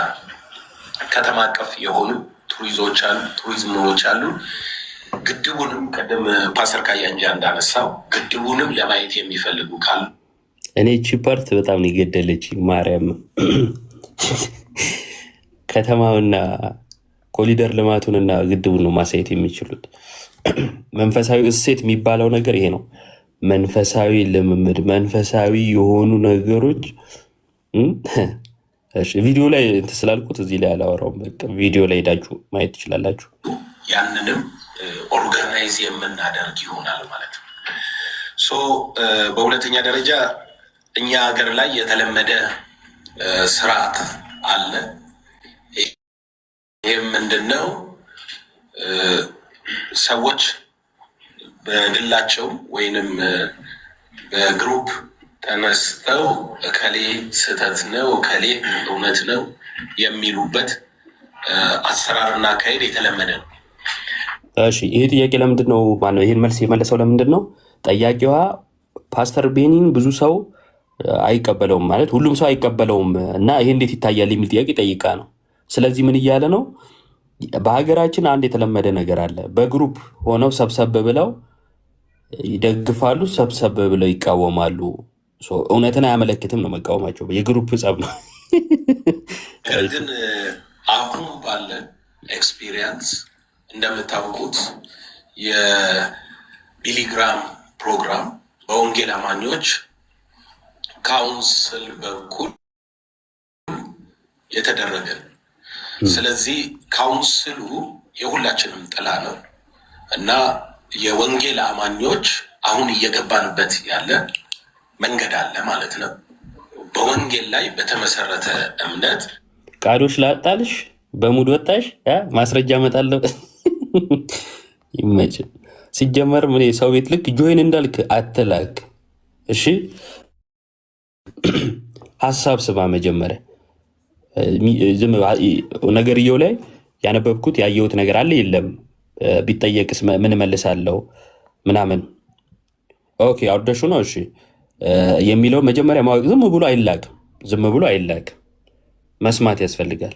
ከተማ አቀፍ የሆኑ ቱሪዝሞች አሉ። ግድቡንም ቀደም ፓስተር ካያንጃ እንዳነሳው ግድቡንም ለማየት የሚፈልጉ ካሉ እኔ እቺ ፓርት በጣም ነው የገደለች። ማርያም ከተማውና ኮሊደር ልማቱንና ግድቡን ነው ማሳየት የሚችሉት። መንፈሳዊ እሴት የሚባለው ነገር ይሄ ነው። መንፈሳዊ ልምምድ፣ መንፈሳዊ የሆኑ ነገሮች ቪዲዮ ላይ እንትን ስላልኩት እዚህ ላይ አላወራውም። በቃ ቪዲዮ ላይ ሄዳችሁ ማየት ትችላላችሁ። ያንንም ኦርጋናይዝ የምናደርግ ይሆናል ማለት ነው። በሁለተኛ ደረጃ እኛ ሀገር ላይ የተለመደ ስርዓት አለ። ይህም ምንድነው? ሰዎች በግላቸው ወይንም በግሩፕ ተነስተው እከሌ ስህተት ነው እከሌ እውነት ነው የሚሉበት አሰራርና አካሄድ የተለመደ ነው። እሺ ይሄ ጥያቄ ለምንድን ነው ማነው ይሄን መልስ የመለሰው? ለምንድን ነው ጠያቂዋ ፓስተር ቤኒን ብዙ ሰው አይቀበለውም ማለት ሁሉም ሰው አይቀበለውም እና ይሄ እንዴት ይታያል የሚል ጥያቄ ጠይቃ ነው። ስለዚህ ምን እያለ ነው? በሀገራችን አንድ የተለመደ ነገር አለ። በግሩፕ ሆነው ሰብሰብ ብለው ይደግፋሉ፣ ሰብሰብ ብለው ይቃወማሉ። እውነትን አያመለክትም ነው መቃወማቸው፣ የግሩፕ ጸብ ነው። ነገር ግን አሁን ባለ ኤክስፒሪየንስ እንደምታውቁት የቢሊግራም ፕሮግራም በወንጌል አማኞች ካውንስል በኩል የተደረገ ነው። ስለዚህ ካውንስሉ የሁላችንም ጥላ ነው እና የወንጌል አማኞች አሁን እየገባንበት ያለ መንገድ አለ ማለት ነው። በወንጌል ላይ በተመሰረተ እምነት ቃዶች ላጣልሽ በሙድ ወጣሽ ማስረጃ እመጣለሁ። ይመች። ሲጀመር ምን ሰው ቤት ልክ ጆይን እንዳልክ አትላክ። እሺ ሀሳብ ስባ መጀመሪያ ነገርየው ላይ ያነበብኩት ያየሁት ነገር አለ የለም ቢጠየቅስ ምን መልሳለሁ ምናምን ኦኬ አውርደሹ ነው እሺ የሚለው መጀመሪያ ማወቅ ዝም ብሎ አይላክም። መስማት ያስፈልጋል።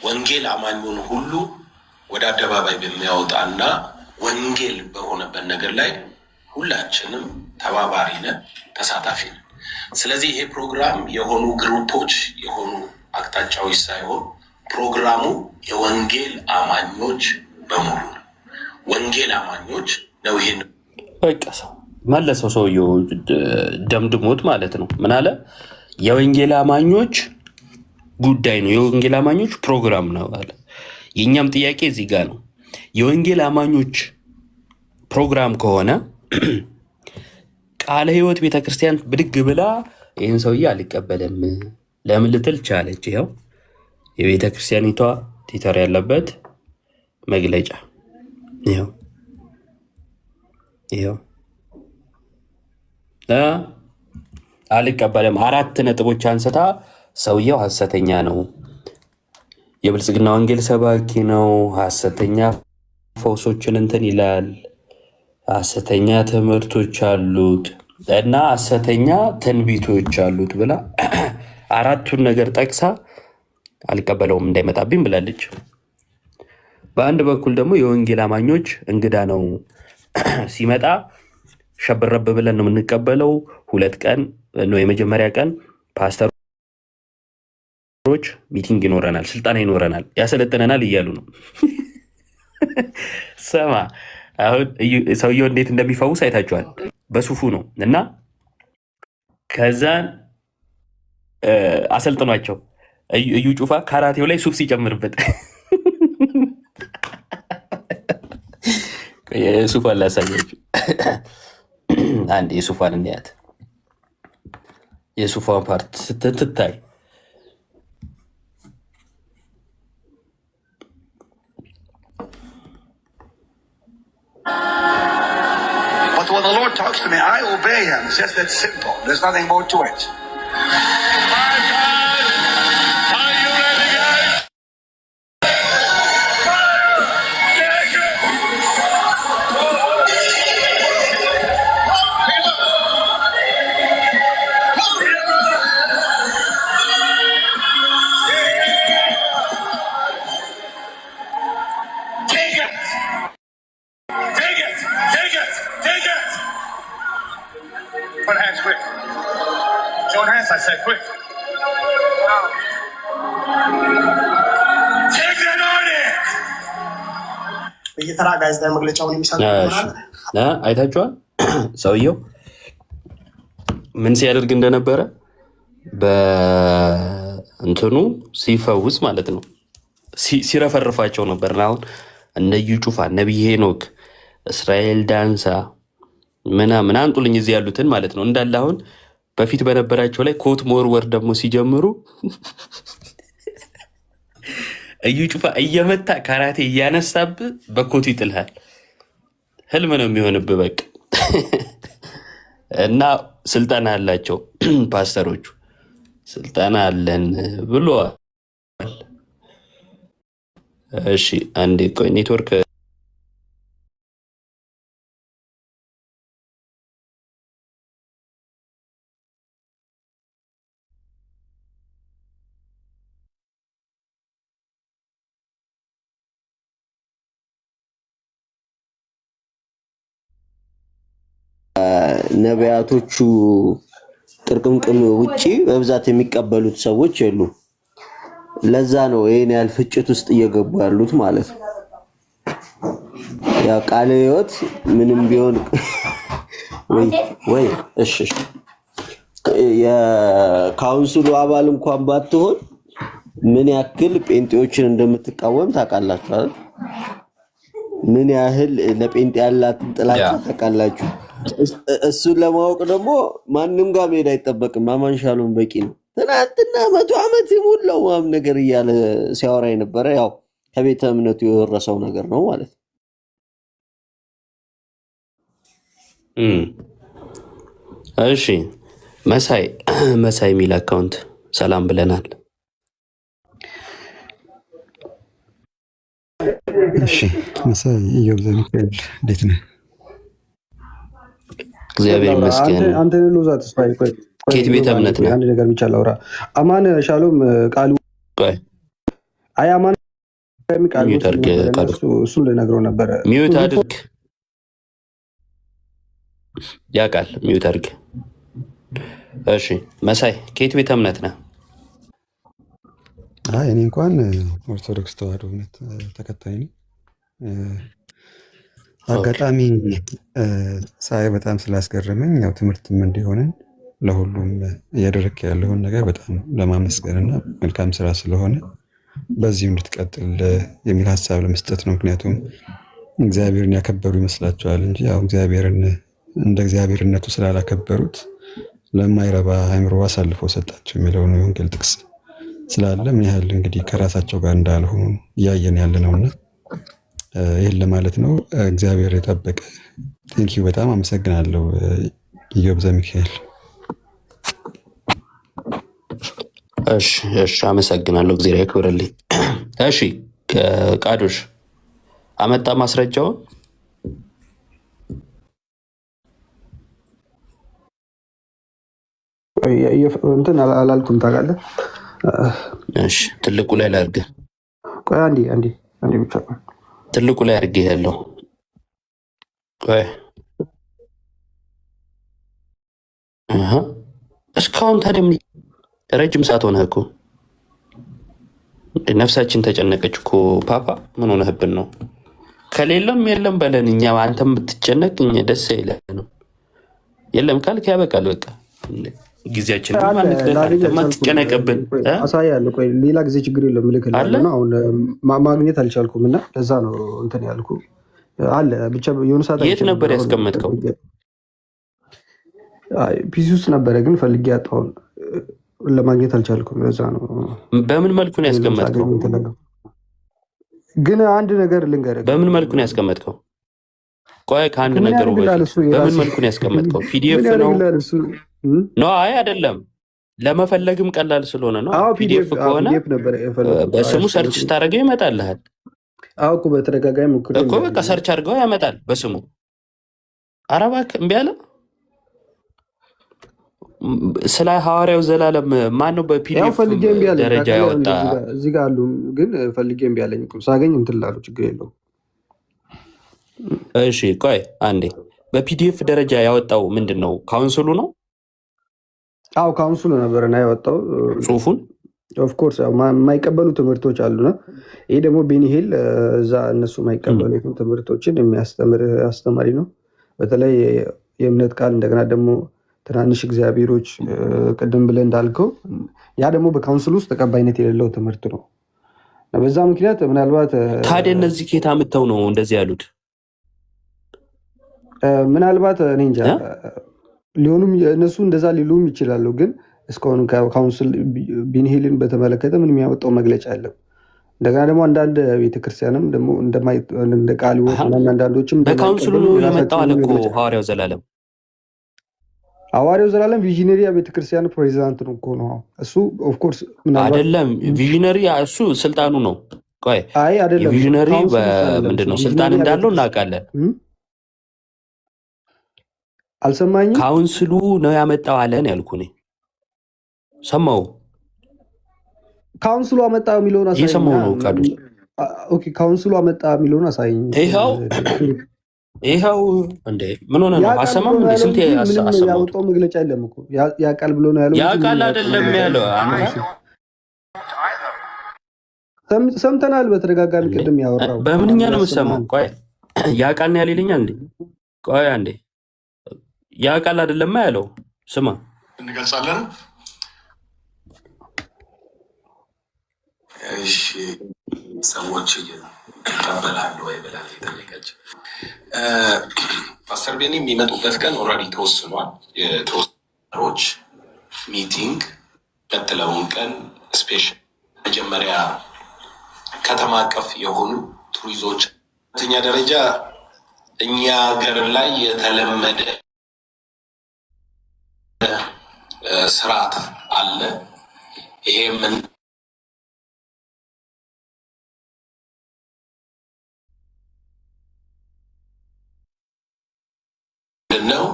ወንጌል አማኙን ሁሉ ወደ አደባባይ በሚያወጣና ወንጌል በሆነበት ነገር ላይ ሁላችንም ተባባሪ ነን፣ ተሳታፊ ነን። ስለዚህ ይሄ ፕሮግራም የሆኑ ግሩፖች የሆኑ አቅጣጫዎች ሳይሆን ፕሮግራሙ የወንጌል አማኞች በሙሉ ነው። ወንጌል አማኞች ነው። ይሄን በቃ ሰው መለሰው ሰውየው ደምድሞት ማለት ነው። ምን አለ? የወንጌል አማኞች ጉዳይ ነው፣ የወንጌል አማኞች ፕሮግራም ነው አለ። የእኛም ጥያቄ እዚህ ጋር ነው። የወንጌል አማኞች ፕሮግራም ከሆነ ቃለ ሕይወት ቤተክርስቲያን ብድግ ብላ ይህን ሰውዬ አልቀበልም ለምን ልትል ቻለች? ይኸው የቤተክርስቲያኒቷ ቲተር ያለበት መግለጫ ይኸው አልቀበልም 4 ነጥቦች አንስታ ሰውየው ሐሰተኛ ነው፣ የብልጽግና ወንጌል ሰባኪ ነው፣ ሐሰተኛ ፈውሶችን እንትን ይላል፣ ሐሰተኛ ትምህርቶች አሉት እና ሐሰተኛ ትንቢቶች አሉት ብላ 4ቱን ነገር ጠቅሳ አልቀበለውም እንዳይመጣብኝ ብላለች። በአንድ በኩል ደግሞ የወንጌል አማኞች እንግዳ ነው ሲመጣ ሸብረብ ብለን ነው የምንቀበለው። 2 ቀን ነው የመጀመሪያ ቀን ፓስተሮች ሚቲንግ ይኖረናል፣ ስልጠና ይኖረናል፣ ያሰለጥነናል እያሉ ነው። ሰማ አሁን ሰውየው እንዴት እንደሚፈውስ አይታችኋል። በሱፉ ነው እና ከዛን አሰልጥኗቸው እዩ ጩፋ ካራቴው ላይ ሱፍ ሲጨምርበት የሱፋን ላሳያችሁ። አንድ የሱፋን እንያት። የሱፋን ፓርት ስትታይ But when the Lord talks to me, I obey Him. It's just that simple. There's nothing more to it. My God, are you ready, guys? Take it! Take it! Take it! Take it! Put hands quick. Join hands, I said quick. Take that on it! በየተራ ጋዜጣዊ መግለጫውን የሚሰጡ ይሆናል። አይታችኋል። ሰውየው ምን ሲያደርግ እንደነበረ በእንትኑ ሲፈውስ ማለት ነው። ሲረፈርፋቸው ነበር። አሁን እነ እዩ ጩፋ፣ ነቢይ ሄኖክ፣ እስራኤል ዳንሳ ምናምን አንጡልኝ እዚህ ያሉትን ማለት ነው እንዳለ አሁን በፊት በነበራቸው ላይ ኮት መወርወር ደግሞ ሲጀምሩ እዩ ጩፋ እየመታ ካራቴ እያነሳብህ በኮቱ ይጥልሃል። ህልም ነው የሚሆንብህ በቃ። እና ስልጠና አላቸው ፓስተሮቹ፣ ስልጠና አለን ብለዋል። እሺ አንዴ ቆይ ኔትወርክ ነቢያቶቹ ጥርቅምቅም ውጪ በብዛት የሚቀበሉት ሰዎች የሉ። ለዛ ነው ይሄን ያህል ፍጭት ውስጥ እየገቡ ያሉት ማለት ነው። ያ ቃለ ሕይወት ምንም ቢሆን ወይ እሺ የካውንስሉ አባል እንኳን ባትሆን ምን ያክል ጴንጤዎችን እንደምትቃወም ታውቃላችሁ አይደል? ምን ያህል ለጴንጤ ያላትን ጥላቻ ታውቃላችሁ። እሱን ለማወቅ ደግሞ ማንም ጋር መሄድ አይጠበቅም። አማን ሻሎም በቂ ነው። ትናንትና 100 ዓመት ሙላው ማም ነገር እያለ ሲያወራ የነበረ ያው ከቤተ እምነቱ የወረሰው ነገር ነው ማለት ነው። እሺ መሳይ ሚል አካውንት ሰላም ብለናል። እሺ መሳይ ሚካኤል እንዴት ነህ? እግዚአብሔር ይመስገን። አንተ ሎዛት ስፓይ ቆይ ከየት ቤተ እምነት ነው? አንድ ነገር ብቻ ላውራ። አማን ሻሎም ቃሉ አይ አማን እሱን ልነግረው ነበረ። ሚዩት አድርግ ያውቃል። ሚዩት አድርግ። እሺ መሳይ ከየት ቤተ እምነት ነህ? እኔ እንኳን ኦርቶዶክስ ተዋህዶ እምነት ተከታይ ነኝ። አጋጣሚ ሳይ በጣም ስላስገረመኝ ያው ትምህርትም እንዲሆነን ለሁሉም እያደረክ ያለውን ነገር በጣም ለማመስገንና መልካም ስራ ስለሆነ በዚሁ እንድትቀጥል የሚል ሀሳብ ለመስጠት ነው። ምክንያቱም እግዚአብሔርን ያከበሩ ይመስላቸዋል እንጂ ያው እግዚአብሔርን እንደ እግዚአብሔርነቱ ስላላከበሩት ለማይረባ አእምሮ አሳልፎ ሰጣቸው የሚለውን የወንጌል ጥቅስ ስላለ ምን ያህል እንግዲህ ከራሳቸው ጋር እንዳልሆኑ እያየን ያለ ነውና ይህን ለማለት ነው። እግዚአብሔር የጠበቀ ቴንኪዩ። በጣም አመሰግናለሁ ኢዮብ ዘሚካኤል። እሺ አመሰግናለሁ። እግዚአብሔር ያክብርልኝ። እሺ ቃዶሽ አመጣ ማስረጃውን። እንትን አላልኩም ታውቃለህ። እሺ ትልቁ ላይ ላድርግ። ቆይ አንዴ ብቻ ትልቁ ላይ አድርጌ ያለው ቆይ እስካሁን ታዲያ ረጅም ሰዓት ሆነህ እኮ ነፍሳችን ተጨነቀች እኮ ፓፓ። ምን ሆነህብን ነው? ከሌለም የለም በለን። እኛ አንተም ብትጨነቅ እኛ ደስ አይለንም። የለም ካልክ ያበቃል በቃ። ጊዜያችን ማትጨነቅብን አሳያለሁ። ቆይ ሌላ ጊዜ ችግር የለም እልክልሃለሁ። አሁን ማግኘት አልቻልኩም እና ለዛ ነው እንትን ያልኩ አለ። ብቻ የሆነ ሰዓት የት ነበር ያስቀመጥከው? ፒሲ ውስጥ ነበረ ግን ፈልጌ ያጣሁን ለማግኘት አልቻልኩም። ለዛ ነው። በምን መልኩ ነው ያስቀመጥከው? ግን አንድ ነገር ልንገርህ። በምን መልኩ ነው ያስቀመጥከው? ቆይ ከአንድ ነገሩ በምን መልኩ ነው ያስቀመጥከው? ፒዲኤፍ ነው? ኖ አይ አይደለም፣ ለመፈለግም ቀላል ስለሆነ ነው። ፒዲኤፍ ከሆነ በስሙ ሰርች ስታደርገው ይመጣልሃል እኮ። በተደጋጋሚ እኮ በቃ ሰርች አድርገው ያመጣል በስሙ። ኧረ እባክህ እምቢ አለ። ስለ ሐዋርያው ዘላለም ማነው በፒዲኤፍ ደረጃ ያወጣ? እዚህ ጋር አሉ፣ ግን ፈልጌ እምቢ አለኝ። ሳገኝ እንትን እላለሁ፣ ችግር የለውም። እሺ ቆይ አንዴ። በፒዲኤፍ ደረጃ ያወጣው ምንድን ነው? ካውንስሉ ነው? አዎ ካውንስሉ ነበር እና ያወጣው ጽሁፉን። ኦፍኮርስ የማይቀበሉ ትምህርቶች አሉና ይሄ ደግሞ ቤኒሄል እዛ እነሱ የማይቀበሉ ትምህርቶችን የሚያስተምር አስተማሪ ነው። በተለይ የእምነት ቃል፣ እንደገና ደግሞ ትናንሽ እግዚአብሔሮች፣ ቅድም ብለህ እንዳልከው ያ ደግሞ በካውንስል ውስጥ ተቀባይነት የሌለው ትምህርት ነው። በዛ ምክንያት ምናልባት ታዲያ እነዚህ ኬታ ምተው ነው እንደዚህ ያሉት? ምናልባት እኔ እንጃ ሊሆኑም እነሱ እንደዛ ሊሉም ይችላሉ። ግን እስካሁን ካውንስል ቤኒሄልን በተመለከተ ምን የሚያወጣው መግለጫ የለም። እንደገና ደግሞ አንዳንድ ቤተክርስቲያንም ደግሞ እንደ ቃል አንዳንዶችም በካውንስሉ የመጣው አለ እኮ ሐዋርያው ዘላለም። ሐዋርያው ዘላለም ቪዥነሪ ቤተክርስቲያን ፕሬዚዳንት ነው እኮ ነው እሱ። ኦፍኮርስ አይደለም ቪዥነሪ፣ እሱ ስልጣኑ ነው። ቆይ አይ አይደለም፣ ቪዥነሪ ምንድን ነው ስልጣን እንዳለው እናውቃለን። አልሰማኝም። ካውንስሉ ነው ያመጣው አለን ያልኩህ እኔ ሰማሁ። ካውንስሉ አመጣ የሚለውን አሳይኝ። እየሰማሁ ነው ቃዱ። ኦኬ ካውንስሉ አመጣ የሚለውን አሳይኝ። ይኸው እንዴ ምን ሆነ ነው? አሰማም እንዴ? ስንት ያወጣው መግለጫ የለም እኮ ያ ቃል ብሎ ነው ያለው። ያ ቃል አይደለም ያለው። ሰምተናል በተደጋጋሚ ቅድም ያወራው። በምንኛ ነው የምትሰማው? ቆይ ያ ቃል ነው ያለልኛል እንዴ? ቆይ አንዴ ያ ቃል አይደለም ያለው። ስማ እንገልጻለን። እሺ ሰዎች ይቀበላሉ ወይ ብላ የጠየቀች ፓስተር ቤኒ የሚመጡበት ቀን ኦልሬዲ ተወስኗል። የተወሰኖች ሚቲንግ ቀጥለውን ቀን ስፔሻል መጀመሪያ ከተማ አቀፍ የሆኑ ቱሪዞች፣ ሁለተኛ ደረጃ እኛ ሀገር ላይ የተለመደ ስርዓት አለ። ይሄ ምንድነው?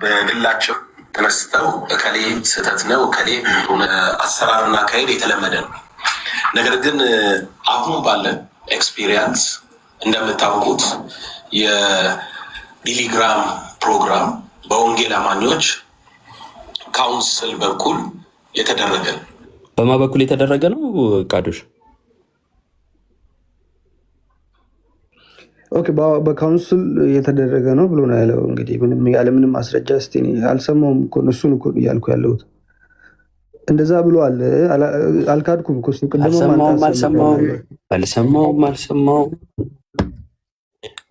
በግላቸው ተነስተው እከሌ ስህተት ነው እከሌ አሰራርና አካሄድ የተለመደ ነው። ነገር ግን አሁን ባለን ኤክስፒሪየንስ እንደምታውቁት የቢሊግራም ፕሮግራም በወንጌል አማኞች ካውንስል በኩል የተደረገ ነው። በማ በኩል የተደረገ ነው ቃዶሽ? ኦኬ በካውንስል የተደረገ ነው ብሎ ነው ያለው። እንግዲህ ምንም ያለ ምንም ማስረጃ እስቲ አልሰማውም እኮ እሱን እኮ እያልኩ ያለሁት እንደዛ ብሎ አለ። አልካድኩም እኮ እሱ ቅድም አልሰማውም።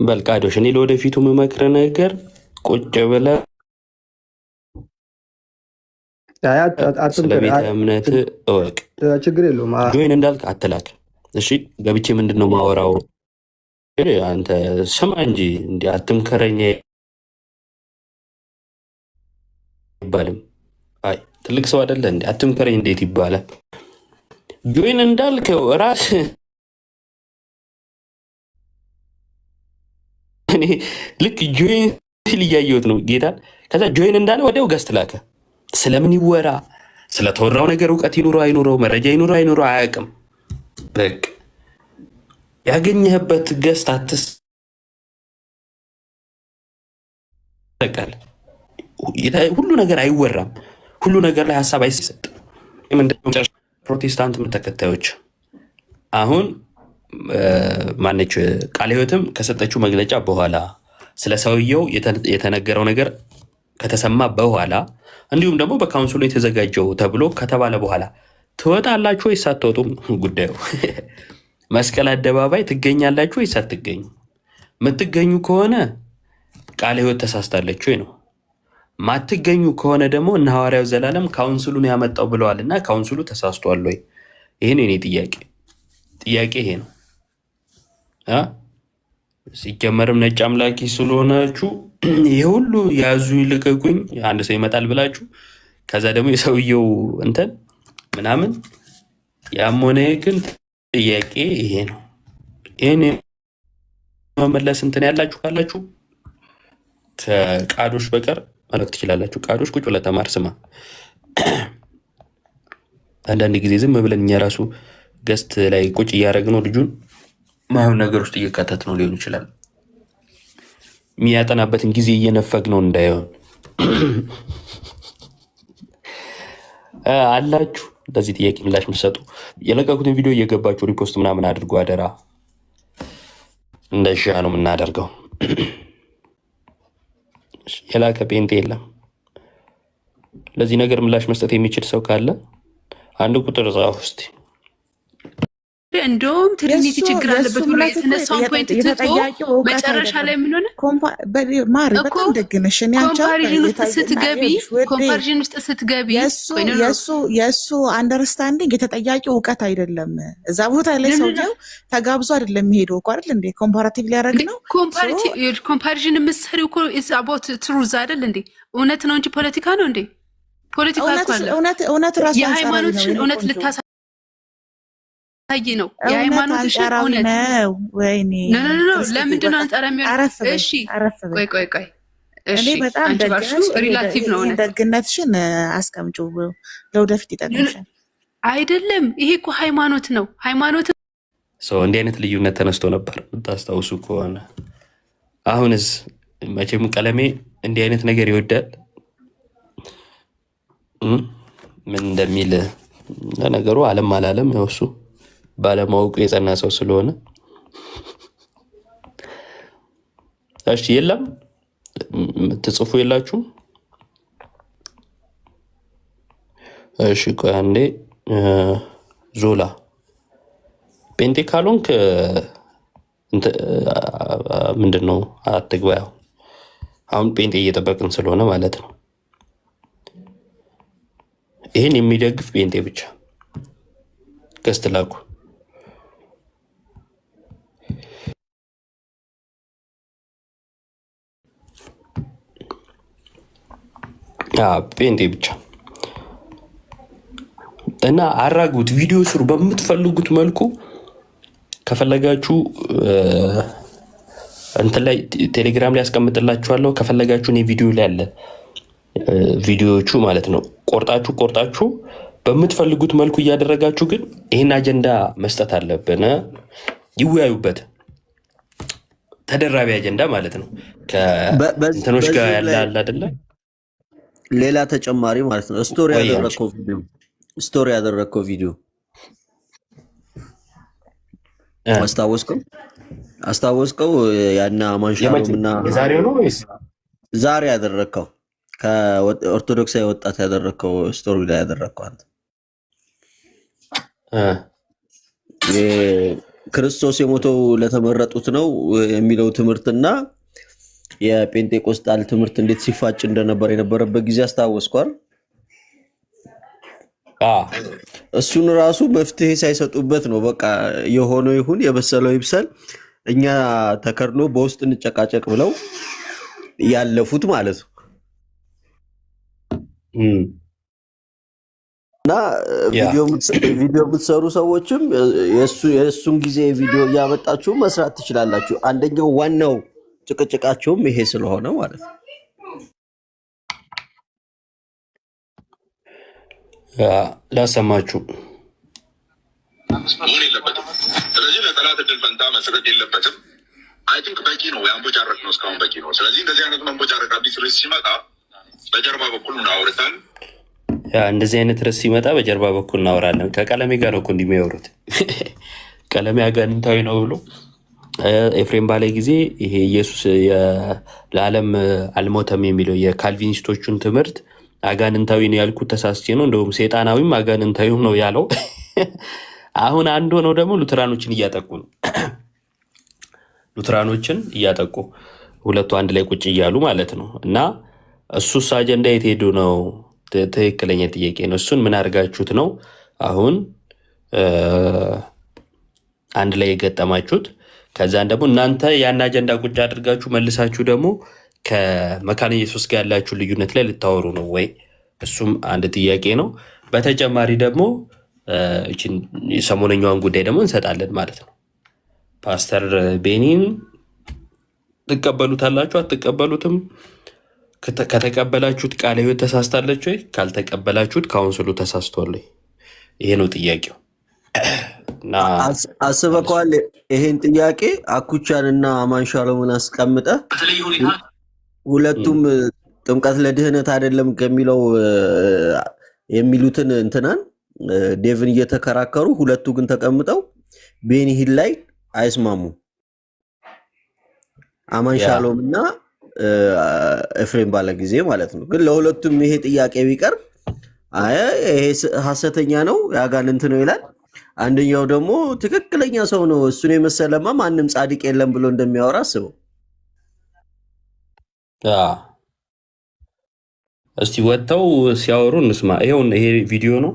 በል ቃዶሽ፣ እኔ ለወደፊቱ የምመክርህ ነገር ቁጭ ብለህ ስለ ቤተ እምነት እወቅ። ችግር የለውም። ጆይን እንዳልክ አትላክ እሺ። ገብቼ ምንድን ነው ማወራው? አንተ ስማ እንጂ እንዲህ አትምከረኝ። አይባልም። አይ ትልቅ ሰው አይደለ እንዴ አትምከረኝ እንዴት ይባላል? ጆይን እንዳልከው ራስ እኔ ልክ ጆይን ሲል እያየሁት ነው ጌታን። ከዛ ጆይን እንዳለ ወዲያው ገስት ላከ። ስለምን ይወራ ስለተወራው ነገር እውቀት ይኑረው አይኑረው መረጃ ይኑረው አይኑረው አያውቅም። በቃ ያገኘህበት ገስት አትሰቀል። ሁሉ ነገር አይወራም። ሁሉ ነገር ላይ ሀሳብ አይሰጥም። ፕሮቴስታንት ተከታዮች አሁን ማነች ቃለ ሕይወትም ከሰጠችው መግለጫ በኋላ ስለ ሰውየው የተነገረው ነገር ከተሰማ በኋላ እንዲሁም ደግሞ በካውንስሉ የተዘጋጀው ተብሎ ከተባለ በኋላ ትወጣላችሁ ወይስ አትወጡም? ጉዳዩ መስቀል አደባባይ ትገኛላችሁ ወይስ አትገኙ? የምትገኙ ከሆነ ቃለ ሕይወት ተሳስታለች ወይ ነው። ማትገኙ ከሆነ ደግሞ እነ ሐዋርያው ዘላለም ካውንስሉን ያመጣው ብለዋል እና ካውንስሉ ተሳስቷል ወይ? ይህን የኔ ጥያቄ ይሄ ነው። ሲጀመርም ነጭ አምላኪ ስለሆናችሁ ይሄ ሁሉ ያዙ ይልቀቁኝ አንድ ሰው ይመጣል ብላችሁ ከዛ ደግሞ የሰውየው እንትን ምናምን ያም ሆነ ግን ጥያቄ ይሄ ነው። ይህን መመለስ እንትን ያላችሁ ካላችሁ ከቃዶች በቀር ማለት ትችላላችሁ። ቃዶች ቁጭ ብለህ ተማር ስማ። አንዳንድ ጊዜ ዝም ብለን እኛ ራሱ ገስት ላይ ቁጭ እያደረግነው ልጁን ማይሆን ነገር ውስጥ እየከተት ነው ሊሆን ይችላል። የሚያጠናበትን ጊዜ እየነፈግ ነው እንዳይሆን አላችሁ። ለዚህ ጥያቄ ምላሽ የምትሰጡ የለቀቁትን ቪዲዮ እየገባችሁ ሪፖስት ምናምን አድርጎ አደራ። እንደሻ ነው የምናደርገው። የላከ ጴንጤ የለም። ለዚህ ነገር ምላሽ መስጠት የሚችል ሰው ካለ አንድ ቁጥር ጻፍ እስቲ። እንደውም ትሪኒቲ ችግር አለበት ብሎ የተነሳውን ፖይንት ትቶ መጨረሻ ላይ ምን ሆነ? ኮምፓሪዥን ውስጥ ስትገቢ የእሱ አንደርስታንዲንግ የተጠያቂው እውቀት አይደለም። እዛ ቦታ ላይ ሰውየው ተጋብዞ አይደለም የሚሄደው እኮ አይደል እንዴ? ኮምፓራቲቭ ሊያደርግ ነው። ኮምፓሪዥን የምትሰሪው እኮ ኢዝ አባውት ትሩዝ አይደል እንዴ? እውነት ነው እንጂ ፖለቲካ ነው እንዴ? ፖለቲካ እውነት ራሱ የሃይማኖትሽን እውነት ልታሳ ታይ ነው የሃይማኖትሽን እውነት ነው። ወይኔ ለምንድን ነው አንጻራ የሚሆነው? እሺ ቆይ እሺ በጣም ሪላቲቭ ነው። ደግነትሽን አስቀምጪው ለወደፊት ይጠቅምሻል። አይደለም ይሄ እኮ ሃይማኖት ነው። ሃይማኖት ሰው እንዲህ አይነት ልዩነት ተነስቶ ነበር የምታስታውሱ ከሆነ። አሁንስ መቼም ቀለሜ እንዲህ አይነት ነገር ይወዳል። ምን እንደሚል ለነገሩ ዓለም አላለም ያው እሱ ባለማወቁ የጸና ሰው ስለሆነ። እሺ የለም ትጽፉ የላችሁም? እሺ ቆይ አንዴ ዞላ ጴንጤ ካልሆንክ ምንድን ነው አትግባ። ያው አሁን ጴንጤ እየጠበቅን ስለሆነ ማለት ነው። ይህን የሚደግፍ ጴንጤ ብቻ ገስት ላኩ። ጴንጤ ብቻ እና አራጉት። ቪዲዮ ስሩ በምትፈልጉት መልኩ። ከፈለጋችሁ እንትን ላይ ቴሌግራም ላይ ያስቀምጥላችኋለሁ። ከፈለጋችሁ እኔ ቪዲዮ ላይ አለ ቪዲዮዎቹ ማለት ነው። ቆርጣችሁ በምትፈልጉት መልኩ እያደረጋችሁ ግን ይህን አጀንዳ መስጠት አለብን። ይወያዩበት። ተደራቢ አጀንዳ ማለት ነው። ከእንትኖች ጋር ያለ አይደለ? ሌላ ተጨማሪ ማለት ነው። ስቶሪ ያደረግከው ቪዲዮ አስታወስከው? ያና ማንሻሩምና የዛሬው ነው ወይስ ዛሬ ያደረግከው? ከኦርቶዶክሳዊ ወጣት ያደረግከው ስቶሪ ላይ ያደረግከው አንተ ክርስቶስ የሞተው ለተመረጡት ነው የሚለው ትምህርትና የጴንጤቆስጣል ትምህርት እንዴት ሲፋጭ እንደነበር የነበረበት ጊዜ አስታወስኳል። እሱን ራሱ መፍትሄ ሳይሰጡበት ነው በቃ የሆነው ይሁን የበሰለው ይብሰል እኛ ተከርኖ በውስጥ እንጨቃጨቅ ብለው ያለፉት ማለት ነው። እና ቪዲዮ የምትሰሩ ሰዎችም የእሱን ጊዜ ቪዲዮ እያመጣችሁ መስራት ትችላላችሁ። አንደኛው ዋናው ጭቅጭቃቸውም ይሄ ስለሆነ ማለት ነው። ላሰማችሁ መሆን የለበትም። ስለዚህ ለጠላት እድል ፈንታ መስጠት የለበትም። አይ ቲንክ በቂ ነው። የአንቦጫረቅ ነው እስካሁን በቂ ነው። ስለዚህ እንደዚህ አይነት መንቦጫረቅ አዲስ ርዕስ ሲመጣ በጀርባ በኩል እናወርታል። እንደዚህ አይነት ርዕስ ሲመጣ በጀርባ በኩል እናወራለን። ከቀለሜ ጋር ነው እኮ እንዲህ የሚያወሩት። ቀለሜ አጋንንታዊ ነው ብሎ ኤፍሬም ባለ ጊዜ ይሄ ኢየሱስ ለዓለም አልሞተም የሚለው የካልቪኒስቶቹን ትምህርት አጋንንታዊ ነው ያልኩት ተሳስቼ ነው። እንደውም ሴጣናዊም አጋንንታዊም ነው ያለው። አሁን አንድ ሆነው ደግሞ ሉትራኖችን እያጠቁ ነው። ሉትራኖችን እያጠቁ ሁለቱ አንድ ላይ ቁጭ እያሉ ማለት ነው። እና እሱስ አጀንዳ የት ሄዱ ነው? ትክክለኛ ጥያቄ ነው። እሱን ምን አድርጋችሁት ነው አሁን አንድ ላይ የገጠማችሁት? ከዛን ደግሞ እናንተ ያን አጀንዳ ቁጭ አድርጋችሁ መልሳችሁ ደግሞ ከመካነ ኢየሱስ ጋር ያላችሁ ልዩነት ላይ ልታወሩ ነው ወይ? እሱም አንድ ጥያቄ ነው። በተጨማሪ ደግሞ ሰሞነኛውን ጉዳይ ደግሞ እንሰጣለን ማለት ነው። ፓስተር ቤኒን ትቀበሉታላችሁ አትቀበሉትም? ከተቀበላችሁት ቃለ ሕይወት ተሳስታለች ወይ? ካልተቀበላችሁት ካውንስሉ ተሳስቷል ወይ? ይሄ ነው ጥያቄው። አስበከዋል? ይሄን ጥያቄ አኩቻንና አማን ሻሎምን አስቀምጠ ሁለቱም ጥምቀት ለድህነት አይደለም ከሚለው የሚሉትን እንትናን ዴቭን እየተከራከሩ ሁለቱ ግን ተቀምጠው ቤኒሂል ላይ አይስማሙም። አማን ሻሎምና ኤፍሬም ባለ ጊዜ ማለት ነው። ግን ለሁለቱም ይሄ ጥያቄ ቢቀርብ አይ ይሄ ሐሰተኛ ነው ያጋንንት ነው ይላል። አንደኛው ደግሞ ትክክለኛ ሰው ነው እሱን የመሰለማ ማንም ጻድቅ የለም ብሎ እንደሚያወራ አስበው። እስቲ ወጥተው ሲያወሩ እንስማ። ይሄ ቪዲዮ ነው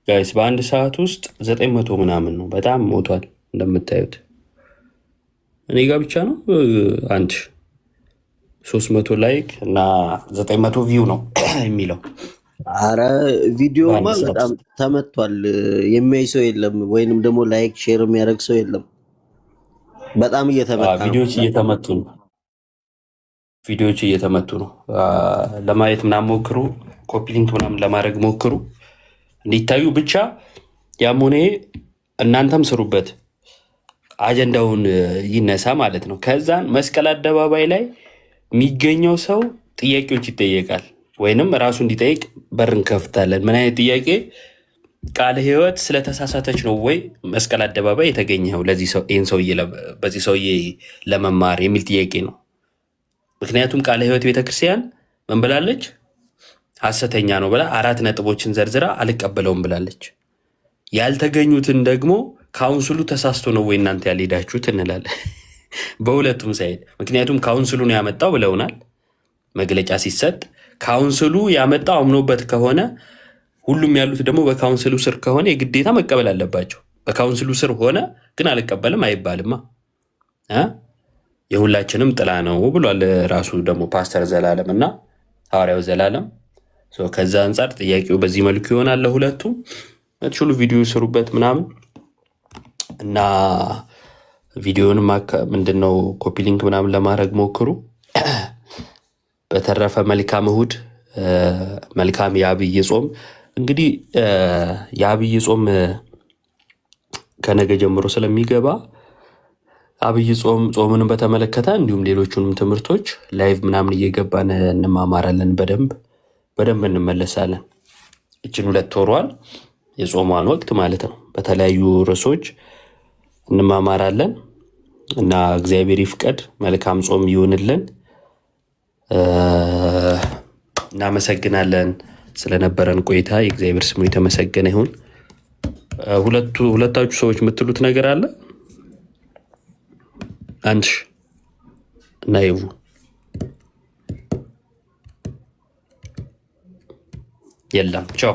ጋይስ። በአንድ ሰዓት ውስጥ 900 ምናምን ነው። በጣም ሞቷል እንደምታዩት። እኔ ጋር ብቻ ነው 1300 ላይክ እና 900 ቪው ነው የሚለው። አረ ቪዲዮማ በጣም ተመቷል። የሚያይ ሰው የለም፣ ወይንም ደግሞ ላይክ ሼር የሚያደርግ ሰው የለም። በጣም እየተመታ ነው። ቪዲዮዎች እየተመቱ ነው። ለማየት ምናምን ሞክሩ፣ ኮፒ ሊንክ ምናምን ለማድረግ ሞክሩ እንዲታዩ ብቻ። ያም ሆነ እናንተም ስሩበት፣ አጀንዳውን ይነሳ ማለት ነው። ከዛን መስቀል አደባባይ ላይ የሚገኘው ሰው ጥያቄዎች ይጠየቃል፣ ወይንም ራሱ እንዲጠይቅ በር እንከፍታለን። ምን አይነት ጥያቄ? ቃለ ሕይወት ስለተሳሳተች ነው ወይ መስቀል አደባባይ የተገኘው በዚህ ሰውዬ ለመማር የሚል ጥያቄ ነው። ምክንያቱም ቃለ ሕይወት ቤተክርስቲያን ምን ብላለች? ሐሰተኛ ነው ብላ 4 ነጥቦችን ዘርዝራ አልቀበለውም ብላለች። ያልተገኙትን ደግሞ ካውንስሉ ተሳስቶ ነው ወይ እናንተ ያልሄዳችሁት እንላለን። በሁለቱም ሳይድ። ምክንያቱም ካውንስሉ ነው ያመጣው ብለውናል መግለጫ ሲሰጥ። ካውንስሉ ያመጣው አምኖበት ከሆነ ሁሉም ያሉት ደግሞ በካውንስሉ ስር ከሆነ የግዴታ መቀበል አለባቸው። በካውንስሉ ስር ሆነ ግን አልቀበልም አይባልማ። የሁላችንም ጥላ ነው ብሏል ራሱ ደግሞ ፓስተር ዘላለም እና ሐዋርያው ዘላለም። ከዛ አንጻር ጥያቄው በዚህ መልኩ ይሆናል። ለሁለቱም ትችሉ ቪዲዮ ስሩበት ምናምን እና ቪዲዮውን ምንድነው ኮፒ ሊንክ ምናምን ለማድረግ ሞክሩ። በተረፈ መልካም እሁድ፣ መልካም የአብይ ጾም። እንግዲህ የአብይ ጾም ከነገ ጀምሮ ስለሚገባ አብይ ጾምን በተመለከተ እንዲሁም ሌሎቹንም ትምህርቶች ላይቭ ምናምን እየገባን እንማማራለን። በደንብ እንመለሳለን። እችን 2 ወሯን የጾሟን ወቅት ማለት ነው በተለያዩ ርዕሶች እንማማራለን እና እግዚአብሔር ይፍቀድ። መልካም ጾም ይሁንልን። እናመሰግናለን ስለነበረን ቆይታ። የእግዚአብሔር ስሙ የተመሰገነ ይሁን። ሁለታችሁ ሰዎች የምትሉት ነገር አለ? አንቺ እና ይቡ የለም። ቻው